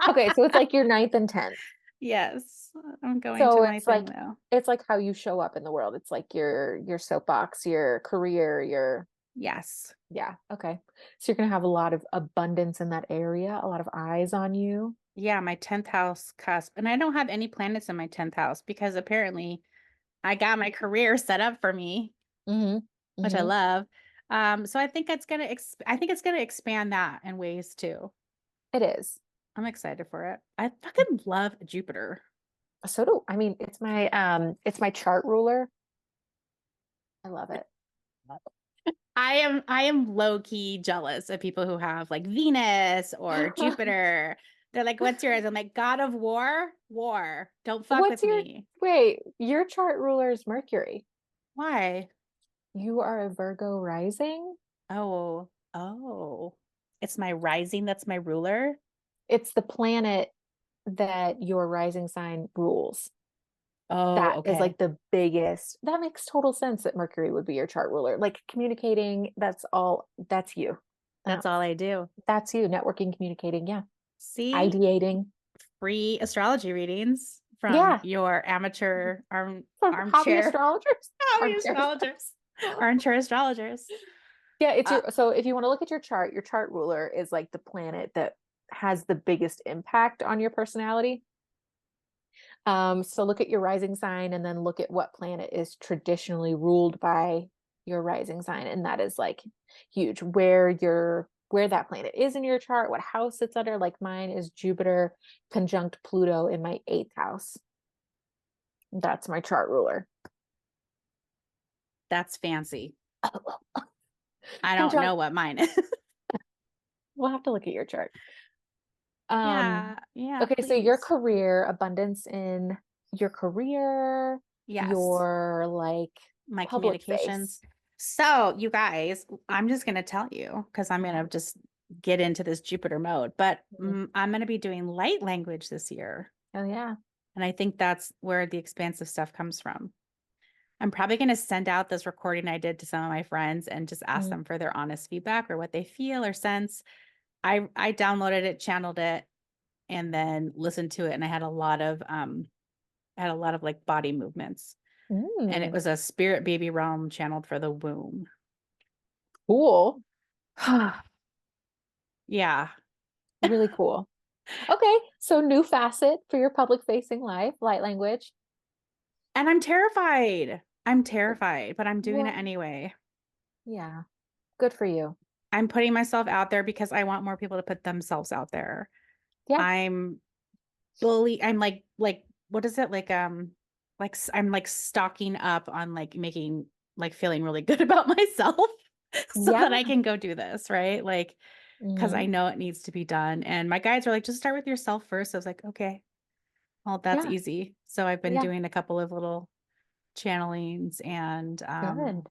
Okay, so it's like your 9th and 10th. Yes. I'm going to So my thing though. it's like how you show up in the world. It's like your soapbox, your career, your Yes. Yeah. Okay. So you're going to have a lot of abundance in that area, a lot of eyes on you. Yeah, my 10th house cusp. And I don't have any planets in my 10th house because apparently I got my career set up for me, Mm-hmm. which I Mm-hmm. love. So I think I think it's gonna expand that in ways too. It is. I'm excited for it. I fucking love Jupiter. So do I mean it's my chart ruler. I love it. I am low key jealous of people who have like Venus or Jupiter. They're like, what's yours? I'm like, God of War, war. Don't fuck What's with your me. wait, your chart ruler is Mercury. Why? You are a Virgo rising. Oh, it's my rising. That's my ruler. It's the planet that your rising sign rules. Oh, That is okay. like the biggest. That makes total sense that Mercury would be your chart ruler. Like communicating, that's you. That's all I do. That's you. Networking, communicating, yeah. See, Ideating. free astrology readings from Yeah. your amateur Hobby armchair astrologers. hobby Armchair. astrologers, armchair astrologers. Yeah, it's Uh, so if you want to look at your chart ruler is like the planet that has the biggest impact on your personality. So look at your rising sign and then look at what planet is traditionally ruled by your rising sign. And that is like huge. Where that planet is in your chart, what house it's under. Like mine is Jupiter conjunct Pluto in my 8th house. That's my chart ruler. that's fancy. I don't know Conjunct. what mine is. We'll have to look at your chart. Um, Yeah, okay, so your please. career, abundance in your career, Yes, your like my public face. communications. So, you guys, I'm just going to tell you because I'm going Yeah. to just get into this Jupiter mode, but Mhm. I'm going to be doing light language this year. Oh yeah. And I think that's where the expansive stuff comes from. I'm probably going to send out this recording I did to some of my friends and just ask Mm. them for their honest feedback or what they feel or sense. I downloaded it, channeled it, and then listened to it, and I had a lot of like body movements. And it Mm. was a spirit baby realm channeled for the womb. Cool. Yeah. Really cool. Okay, so new facet for your public facing life, light language. And I'm terrified. I'm terrified, but I'm doing it Well, anyway. yeah. Good for you. I'm putting myself out there because I want more people to put themselves out there. Yeah. I'm I'm like what is it? I'm like stocking up on like making like feeling really good about myself so that Yeah. I can go do this, right? Like because I Hmm. know it needs to be done. And my guides were like, just start with yourself first. I was like, okay, well, that's Yeah. easy. So I've been Yeah. doing a couple of little channelings and Good.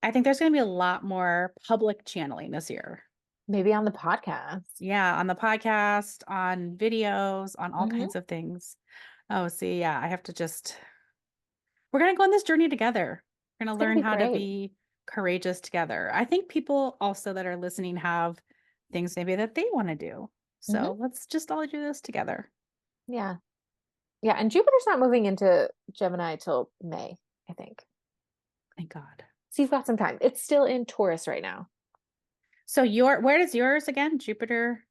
I think there's going to be a lot more public channeling this year. Maybe on the podcast. Yeah, on the podcast, on videos, on all Hmm. kinds of things. Oh, see, yeah, we're going to go on this journey together. We're going It's to gonna learn be how to great. be courageous together. I think people also that are listening have things maybe that they want to do. Hmm. So let's just all do this together. Yeah. Yeah. And Jupiter's not moving into Gemini till May, I think. Thank God. So you've got some time. It's still in Taurus right now. So where is yours again? Jupiter.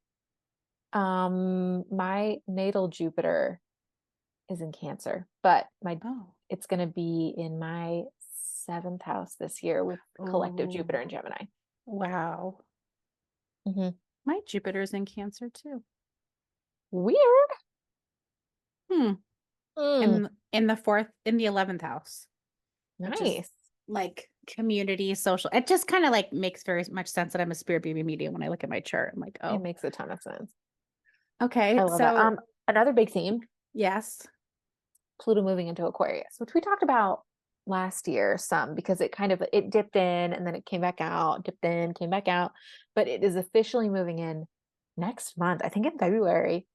My natal Jupiter is in Cancer, but my Oh, it's gonna be in my 7th house this year with collective Jupiter oh, and Gemini. wow. Hmm. My Jupiter's in Cancer too. Weird. Hmm. Mm, In the fourth, in the 11th house, which is nice. like community, social. It just kind of like makes very much sense that I'm a spirit baby medium when I look at my chart. I'm like, It oh, makes a ton of sense. okay. I love that. So Another big theme, yes. Pluto moving into Aquarius, which we talked about last year some because it dipped in and then it came back out, dipped in, came back out, but it is officially moving in next month, I think in February,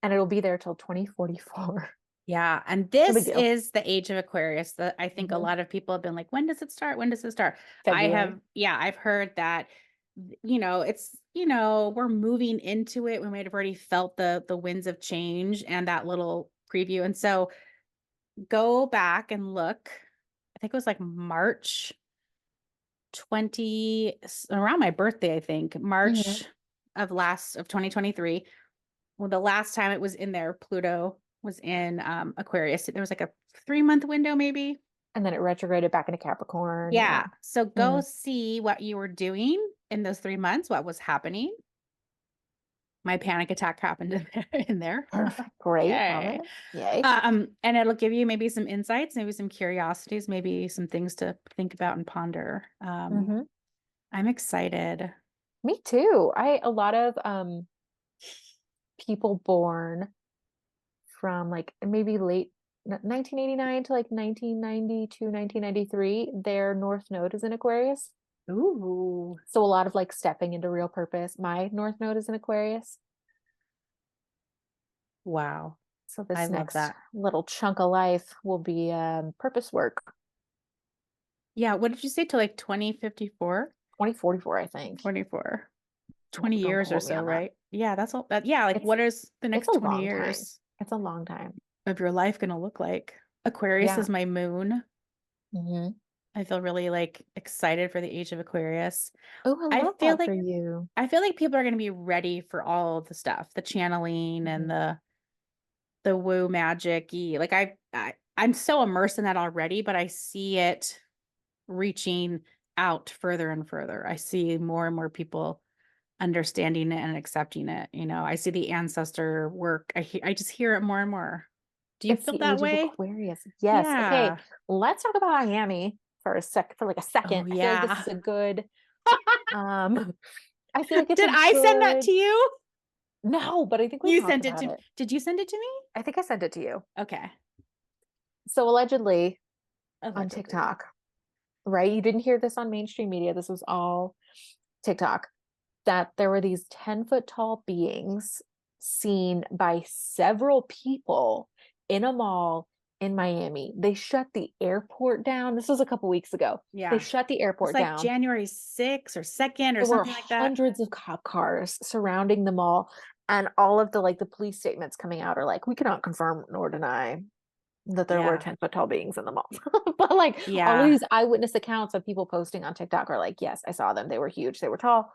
and it'll be there till 2044. Yeah. And No big this deal. is the age of Aquarius that I think a Hmm. lot of people have been like, when does it start? When does it start? February. I've heard that, we're moving into it. We might have already felt the winds of change and that little preview. And so go back and look. I think it was like March. around my birthday, I think, Mhm. March of 2023. Well, the last time it was in there, Pluto was in Aquarius. There was like a 3-month window, maybe. And then it retrograded back into Capricorn. Yeah. Yeah. So go Mhm. see what you were doing in those 3 months, what was happening. My panic attack happened in there. Perfect. Great. Love Yay. it. Yay. And it'll give you maybe some insights, maybe some curiosities, maybe some things to think about and ponder. Hmm. I'm excited. Me too. A lot of people born from like maybe late 1989 to like 1992, 1993, their North Node is in Aquarius. Ooh, So a lot of like stepping into real purpose. My North Node is in Aquarius. wow. So I this love next that. little chunk of life will be purpose work. Yeah. What did you say to like 2054? 2044, I think. 24, 20 Don't years or quote me so, on that. right? Yeah, that's all that. Yeah. Like, It's what is the it's next a 20 long time. years It's a long time. of your life going to look like? Aquarius Yeah. is my moon. Hmm. I feel really like excited for the age of Aquarius. Oh, I I love feel that for like you. I feel like people are going to be ready for all of the stuff, the channeling and Hmm. the woo magic y. Like I'm so immersed in that already, but I see it reaching out further and further. I see more and more people understanding it and accepting it. I see the ancestor work. I just hear it more and more. Do you It's feel the that age of way? Aquarius. Yes. Okay. Yeah. Let's talk about Miami for like a Oh second. I feel like this yeah. is a good I feel like it's Did a I send that good to you? no, but I think we You talked sent it about to it. Did you send it to me? I think I sent it to you. Okay. So allegedly on Allegedly. TikTok, right? You didn't hear this on mainstream media. This was all TikTok. That there were these 10-foot tall beings seen by several people in a mall in Miami. They shut the airport down. This was a couple weeks ago. They Yeah. shut the It's airport like down. January 6th or 2nd or There were something like that. hundreds of cop cars surrounding the mall, and all of the police statements coming out are like, we cannot confirm nor deny that there were Yeah. 10-foot tall beings in the mall. But like all of Yeah. these eyewitness accounts of people posting on TikTok are like, yes, I saw them. They were huge. They were tall.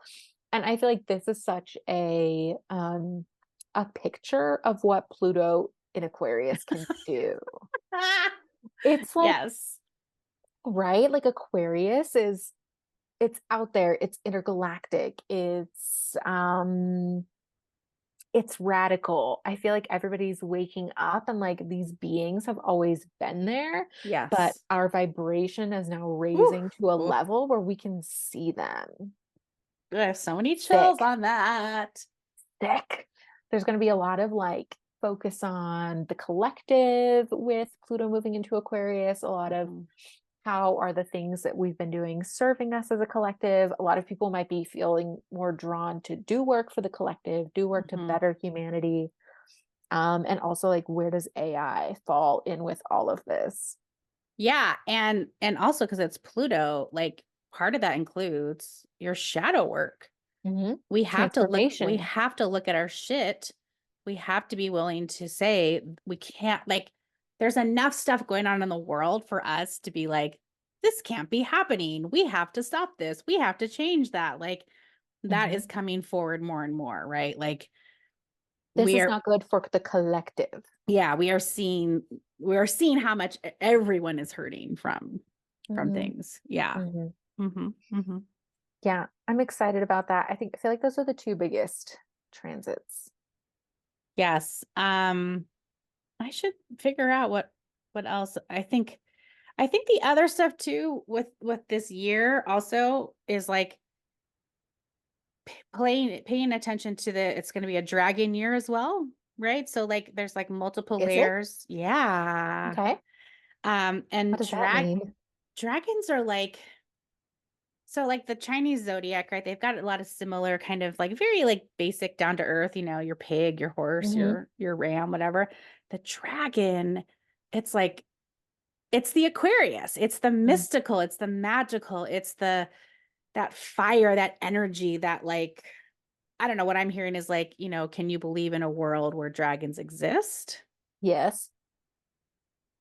And I feel like this is such a picture of what Pluto in Aquarius can do. It's like, Yes. right? Like Aquarius is it's out there, it's intergalactic, it's radical. I feel like everybody's waking up and like these beings have always been there, but Yes. our vibration is now Woo. raising to a Oof. level where we can see them. I have so many chills Thick, on that. thick. There's going to be a lot of like focus on the collective with Pluto moving into Aquarius, a lot of Mhm. how are the things that we've been doing serving us as a collective. A lot of people might be feeling more drawn to do work for the collective, do work to Mhm. better humanity. And also like where does AI fall in with all of this? Yeah, and also because it's Pluto, like part of that includes your shadow work. Mm-hmm. We Transformation. have to look at our shit. We have to be willing to say we can't, like, there's enough stuff going on in the world for us to be like, this can't be happening. We have to stop this. We have to change that. Like, that Mm-hmm. is coming forward more and more, right? Like, This we is are, not good for the collective. yeah, we are seeing how much everyone is hurting from Mm-hmm. things. Yeah. Mm-hmm. Mm-hmm. Yeah, I'm excited about that. I feel like those are the two biggest transits. Yes. I should figure out what else. I think the other stuff too with this year also is like paying attention to it's going to be a dragon year as well, right? So like there's like multiple Is it? layers. Yeah. Okay. What And does that mean? dragons are like, so like the Chinese zodiac, right? They've got a lot of similar kind of like very like basic down to earth, your pig, your horse, Mm-hmm. your ram, whatever. The dragon, it's like it's the Aquarius. It's the mystical, it's the magical, it's that fire, that energy, that like I don't know, what I'm hearing is like, can you believe in a world where dragons exist? Yes.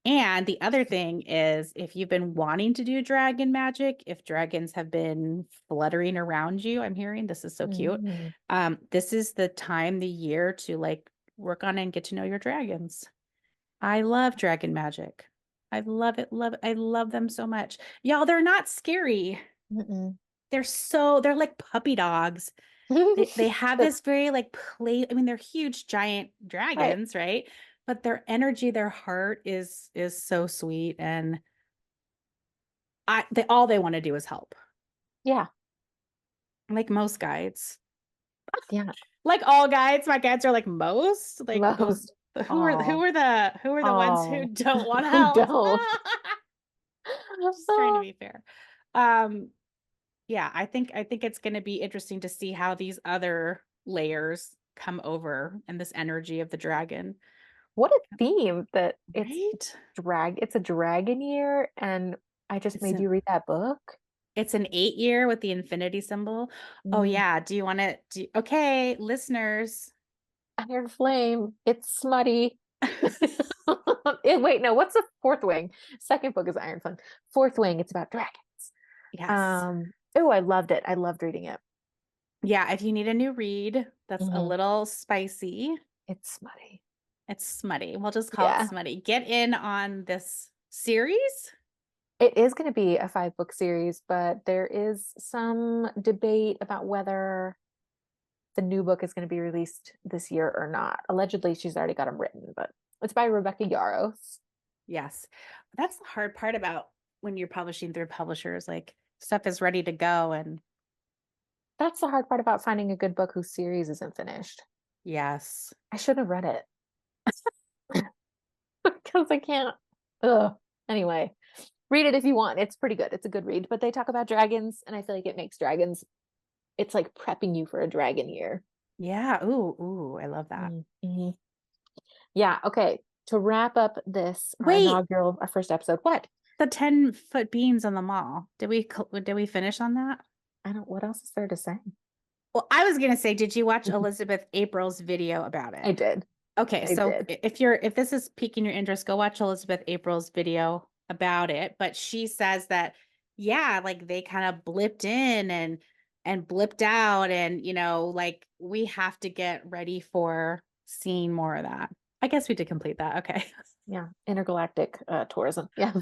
And the other thing is, if you've been wanting to do dragon magic, if dragons have been fluttering around you, I'm hearing this is so cute. This is the time, the year to like work on and get to know your dragons. I love dragon magic. I love it, love it. I love them so much. Y'all, they're not scary. Mm-mm. They're like puppy dogs. They have this very like play. I mean, they're huge, giant Right. dragons, right? But their energy, their heart is so sweet, and all they want to do is help. Yeah. Like most guides, Yeah. like all guides, my guides are like most. Like Most. Oh. who are the ones who Oh. don't want to Who help? don't? Just trying to be fair. Um, yeah, I think it's going to be interesting to see how these other layers come over and this energy of the dragon. What a theme that Right? it's a dragon year, and I just It's made an you read that book. it's an 8 year with the infinity symbol. Oh Mm. yeah. Do you want to do okay, listeners? Iron Flame. It's smutty. Wait, no, what's the fourth wing? Second book is Iron Flame. Fourth wing, it's about dragons. Yes. Oh, I loved it. I loved reading it. Yeah, if you need a new read that's a Mhm. little spicy, It's smutty. it's smutty. We'll just call it Yeah. smutty. Get in on this series. It is going to be a 5 book series, but there is some debate about whether the new book is going to be released this year or not. Allegedly, she's already got them written, but it's by Rebecca Yarros. Yes. That's the hard part about when you're publishing through publishers, like stuff is ready to go and That's the hard part about finding a good book whose series isn't finished. yes. I should have read it because I can't. Ugh. Anyway, read it if you want. It's pretty good. It's a good read, but they talk about dragons, and I feel like it makes dragons. It's like prepping you for a dragon year. Yeah. Ooh, I love that. Mm-hmm. Yeah. Okay. To wrap up this, our Wait, inaugural, our first episode, what? the 10-foot beams on the mall. Did we finish on that? I don't, what else is there to say? Well, I was gonna say, did you watch Elizabeth April's video about it? I did. Okay, I so did. if this is piquing your interest, go watch Elizabeth April's video about it. But she says that, yeah, like they kind of blipped in and blipped out, and like we have to get ready for seeing more of that. I guess we did complete that. Okay. Yeah. Intergalactic tourism. Yeah.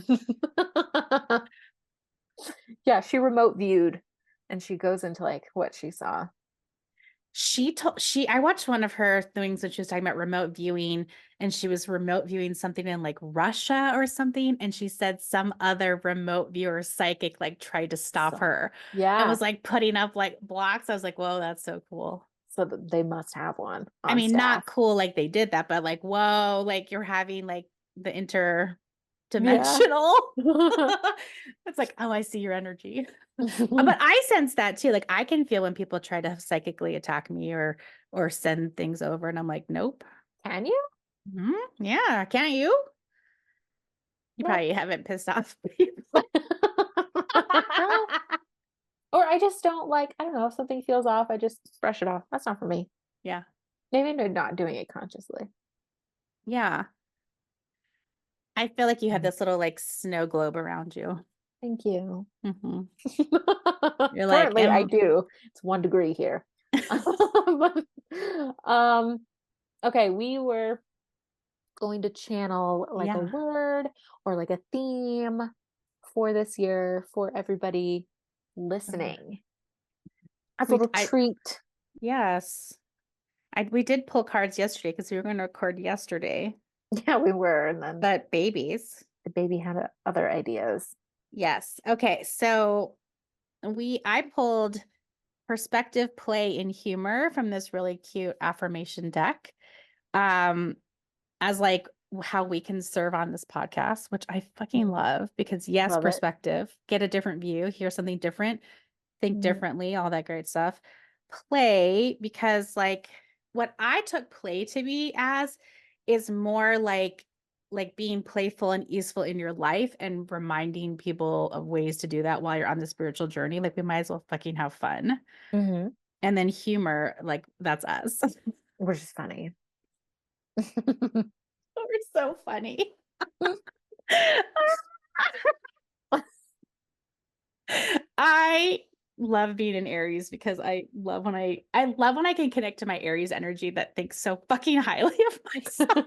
Yeah. She remote viewed and she goes into like what she saw. I watched one of her things when she was talking about remote viewing, and she was remote viewing something in like Russia or something, and she said some other remote viewer psychic like tried to stop So, her and yeah. was like putting up like blocks. I was like, whoa, that's so cool. So they must have one I on mean, not staff. cool like they did that, but like, whoa, like you're having like the interdimensional. Yeah. It's like, oh, I see your energy. But I sense that too. Like I can feel when people try to psychically attack me or send things over, and I'm like, nope. Can you? Yeah, can't you? You Nope. probably haven't pissed off people. Or I just don't like, I don't know, if something feels off, I just brush it off. That's not for me. Yeah. Maybe they're not doing it consciously. Yeah. I feel like you have this little like snow globe around you. Thank you. hmm You're like, Currently, I do. It's 1 degree here. um, okay, we were going to channel like a yeah. word or like a theme for this year for everybody listening as a little treat. Yes. We did pull cards yesterday because we were going to record yesterday, Yeah, we were. And then but babies. the baby had other ideas. Yes. Okay. So I pulled perspective, play, and humor from this really cute affirmation deck. As like how we can serve on this podcast, which I fucking love because yes, Love it. perspective, get a different view, hear something different, think Mhm. differently, all that great stuff. Play, because like what I took play to be as is more like being playful and easeful in your life and reminding people of ways to do that while you're on the spiritual journey. Like we might as well fucking have fun. Mhm. And then humor, like that's us. Which is funny. We're so funny. I love being in Aries because I love when I can connect to my Aries energy that thinks so fucking highly of myself.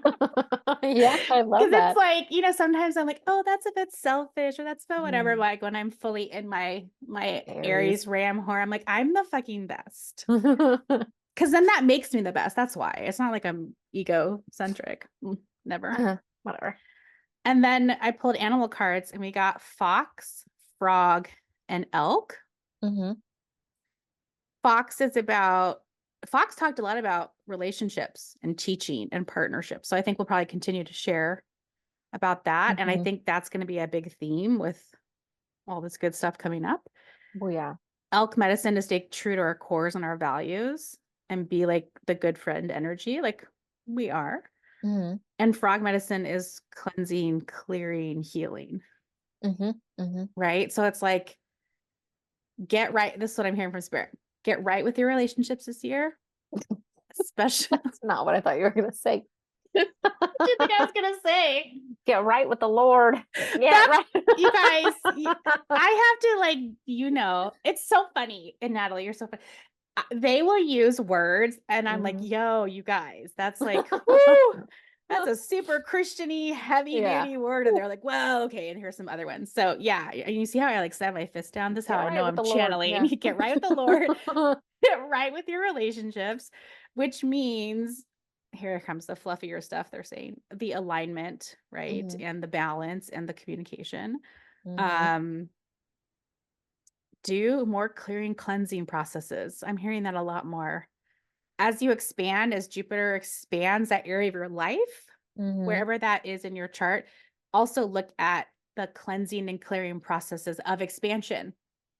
Yeah, I love Because it's that. like, sometimes I'm like, oh, that's a bit selfish or that's a bit whatever. Mm. But like when I'm fully in my Aries. Aries ram whore, I'm like, I'm the fucking best. Because then that makes me the best. That's why. It's not like I'm egocentric. Never. Whatever. And then I pulled animal cards and we got fox, frog, and elk. Mm-hmm. Fox talked a lot about relationships and teaching and partnerships. So I think we'll probably continue to share about that. And I Mm-hmm. think that's going to be a big theme with all this good stuff coming up. Well, yeah. Elk medicine to stay true to our cores and our values and be like the good friend energy, like we are. Mm-hmm. And frog medicine is cleansing, clearing, healing. Mm-hmm. Mm-hmm. Right. So it's like, get right. This is what I'm hearing from spirit. Get right with your relationships this year, especially. That's not what I thought you were gonna say. What do you think I was gonna say? Get right with the Lord. Yeah, right. You guys, I have to it's so funny. And Natalie, you're so funny. They will use words, and I'm like, Mhm. yo, you guys, that's like, whoo, that's a super Christian-y, heavy Yeah. duty word. And they're like, well, okay. And here's some other ones. So yeah, and you see how I like slam my fist down. This is Get how I right know with I'm the Lord. channeling. Yeah. You get right with the Lord, get right with your relationships, which means here comes the fluffier stuff they're saying, the alignment, right? Mhm. And the balance and the communication. Mhm. Um, do more clearing, cleansing processes. I'm hearing that a lot more. As you expand, as Jupiter expands that area of your life, Mhm. wherever that is in your chart, also look at the cleansing and clearing processes of expansion.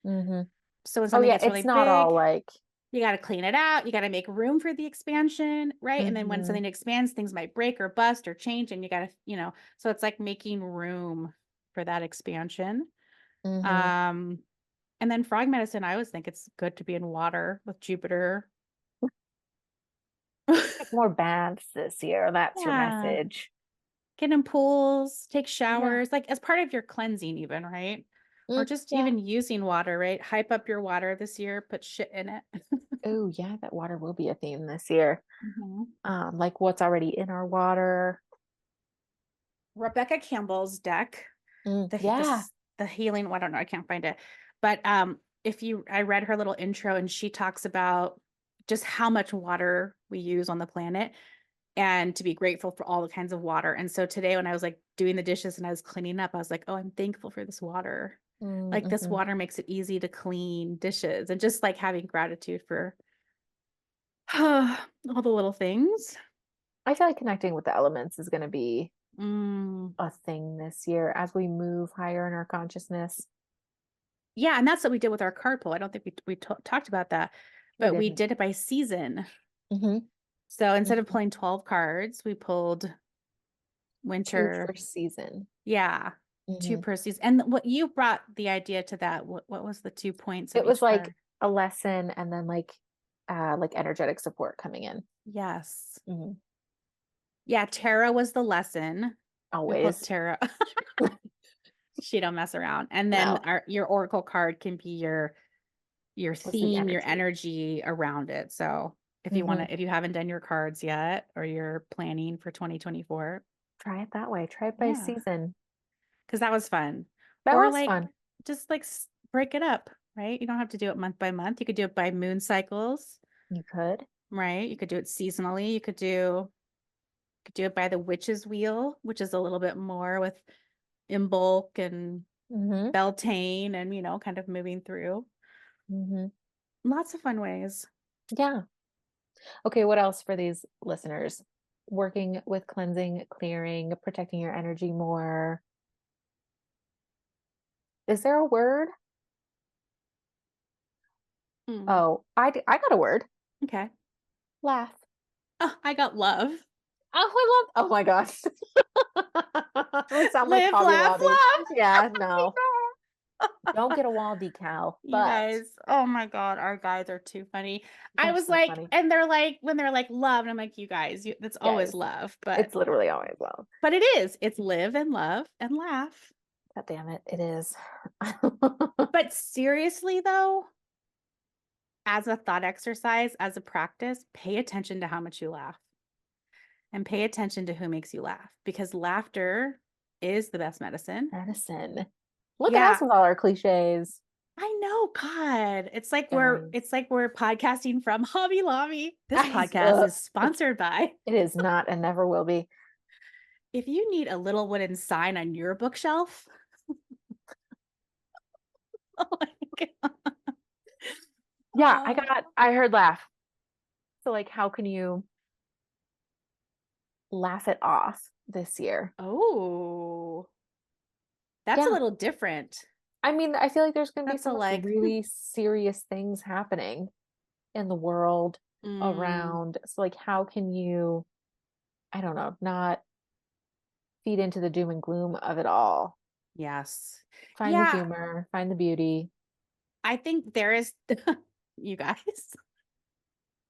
Mhm. So when Oh something yeah, gets really it's not all big, like. you got to clean it out. You got to make room for the expansion, right? And then when Mhm. something expands, things might break or bust or change, and you got to, so it's like making room for that expansion. Mhm. Um, and then frog medicine, I always think it's good to be in water with Jupiter. Take more baths this year. That's your Yeah. message. Get in pools, take Yeah. showers, like as part of your cleansing, even, right? Or just Yeah. even using water, right? Hype up your water this year, put shit in it. Oh yeah, that water will be a theme this year. Mhm. Like what's already in our water. Rebecca Campbell's deck, the Yeah. the healing, I don't know, I can't find it. But I read her little intro and she talks about just how much water we use on the planet and to be grateful for all the kinds of water. And so today when I was like doing the dishes and I was cleaning up, I was like, oh, I'm thankful for this water. Like this Mm-hmm. water makes it easy to clean dishes and just like having gratitude for all the little things. I feel like connecting with the elements is going to be Mm. a thing this year as we move higher in our consciousness. Yeah, and that's what we did with our card pull. I don't think we talked about that, We but we didn't. did it by season. Mm-hmm. So instead of Mm-hmm. pulling 12 cards, we pulled Two winter. for season. Yeah, two Mm-hmm. per season. And what you brought the idea to that, what was the 2 points of It was each like card? a lesson and then like energetic support coming in. Yes. Mm-hmm. Yeah, Tara was the lesson. We pulled Always. Tara. She don't mess around. And then No. your oracle card can be your Was the theme, your energy. energy around it. So Mm-hmm. if you haven't done your cards yet or you're planning for 2024, Try it that way. Try it by yeah, season. because that was fun. That Or was like fun. just like break it up, right? You don't have to do it month by month. You could do it by moon cycles, You could. right? You could do it seasonally. You could do it by the witch's wheel, which is a little bit more with Imbolc and Mm-hmm. Beltane and kind of moving through. Mm-hmm. Lots of fun ways. Yeah. Okay, what else for these listeners? Working with cleansing, clearing, protecting your energy more. Is there a word? Mm, Oh, I got a word. okay. Laugh. Oh, I got love. Oh, I love. Oh my gosh. We sound like Live, Hobby laugh, Lobby. love. Yeah, no. Don't get a wall decal, You but guys, oh my God, our guys are too funny. I they're was so like, funny. and they're like, when they're like love, and I'm like, you guys, that's always Guys, love, but it's literally always love. it is. It's live and love and laugh. God damn it, it is. But seriously though, as a thought exercise, as a practice, pay attention to how much you laugh and pay attention to who makes you laugh because laughter is the best medicine. Medicine. Look at Yeah. us with all our cliches. I know, God. Guys. It's like we're podcasting from Hobby Lobby. This podcast Ugh. is sponsored by. It is not and never will be. If you need a little wooden sign on your bookshelf, oh my God. Yeah, Oh. I heard laugh. So like how can you laugh it off this year? Oh, that's a Yeah. little different. I mean, I feel like there's going to be That's a some like like, really serious things happening in the world mm, around. So like how can you, I don't know, not feed into the doom and gloom of it all? yes. Find the Yeah, humor, find the beauty. I think there is, you guys,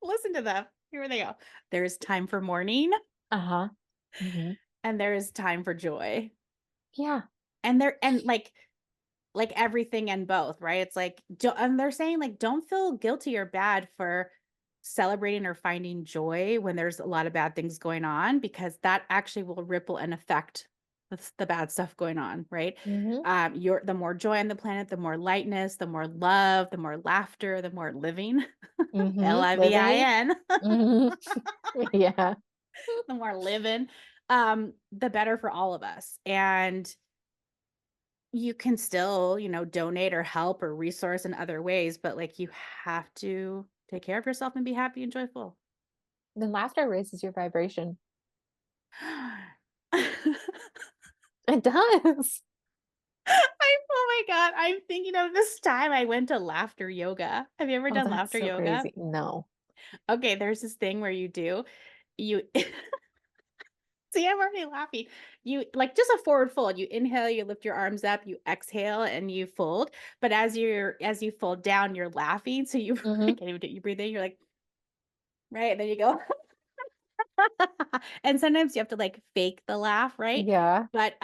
listen to them. Here they go. There is time for mourning Uh-huh. Mm-hmm. and there is time for joy. Yeah. And like everything and both, right? It's like, and they're saying like, don't feel guilty or bad for celebrating or finding joy when there's a lot of bad things going on, because that actually will ripple and affect the bad stuff going on, right? Mm-hmm. The more joy on the planet, the more lightness, the more love, the more laughter, the more living, Mm-hmm. Living. LIVIN, Mm-hmm. Yeah. the more living, the better for all of us. And you can still, donate or help or resource in other ways, but like you have to take care of yourself and be happy and joyful. Then laughter raises your vibration. I It does. oh my God, I'm thinking of this time I went to laughter yoga. Have you ever Oh, done that's laughter so yoga? crazy. No. Okay, there's this thing where you see, I'm already laughing. You like just a forward fold. You inhale, you lift your arms up, you exhale, and you fold. But as you fold down, you're laughing. So you I Mm-hmm. can't even do you breathe in, you're like, right, and then you go. And sometimes you have to like fake the laugh, right? Yeah. But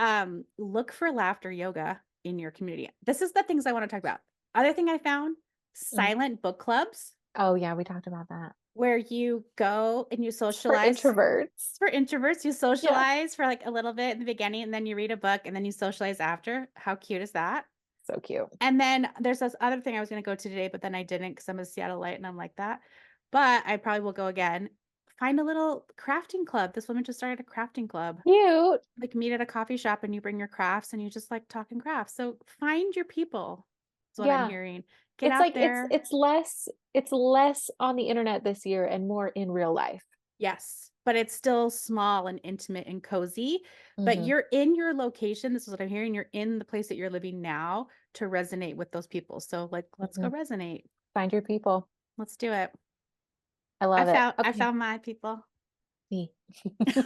look for laughter yoga in your community. This is the things I want to talk about. Other thing I found, Mm. silent book clubs Oh, yeah, we talked about that. where you go and you It's for socialize. introverts. For introverts, you Yeah. socialize for like a little bit in the beginning and then you read a book and then you socialize after. How cute is that? So cute. And then there's this other thing I was going to go to today, but then I didn't because I'm a Seattleite and I'm like that. But I probably will go again. Find a little crafting club. This woman just started a crafting club. Cute. Like meet at a coffee shop and you bring your crafts and you just like talk and craft. So find your people. Is what I'm Yeah. hearing. Get It's out like there. it's less on the internet this year and more in real life. Yes, but it's still small and intimate and cozy. But Mm-hmm. you're in your location. This is what I'm hearing. You're in the place that you're living now to resonate with those people. So like, let's Mm-hmm. go resonate. Find your people. Let's do it. I love it. I Okay. found my people. Me. It's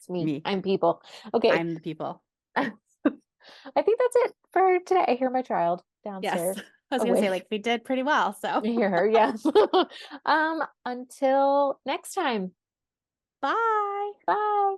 me. Me. I'm people. Okay. I'm the people. I think that's it for today. I hear my child Yes. downstairs I was gonna say awake. like we did pretty well. So I hear her. Yeah. Until next time. bye. Bye.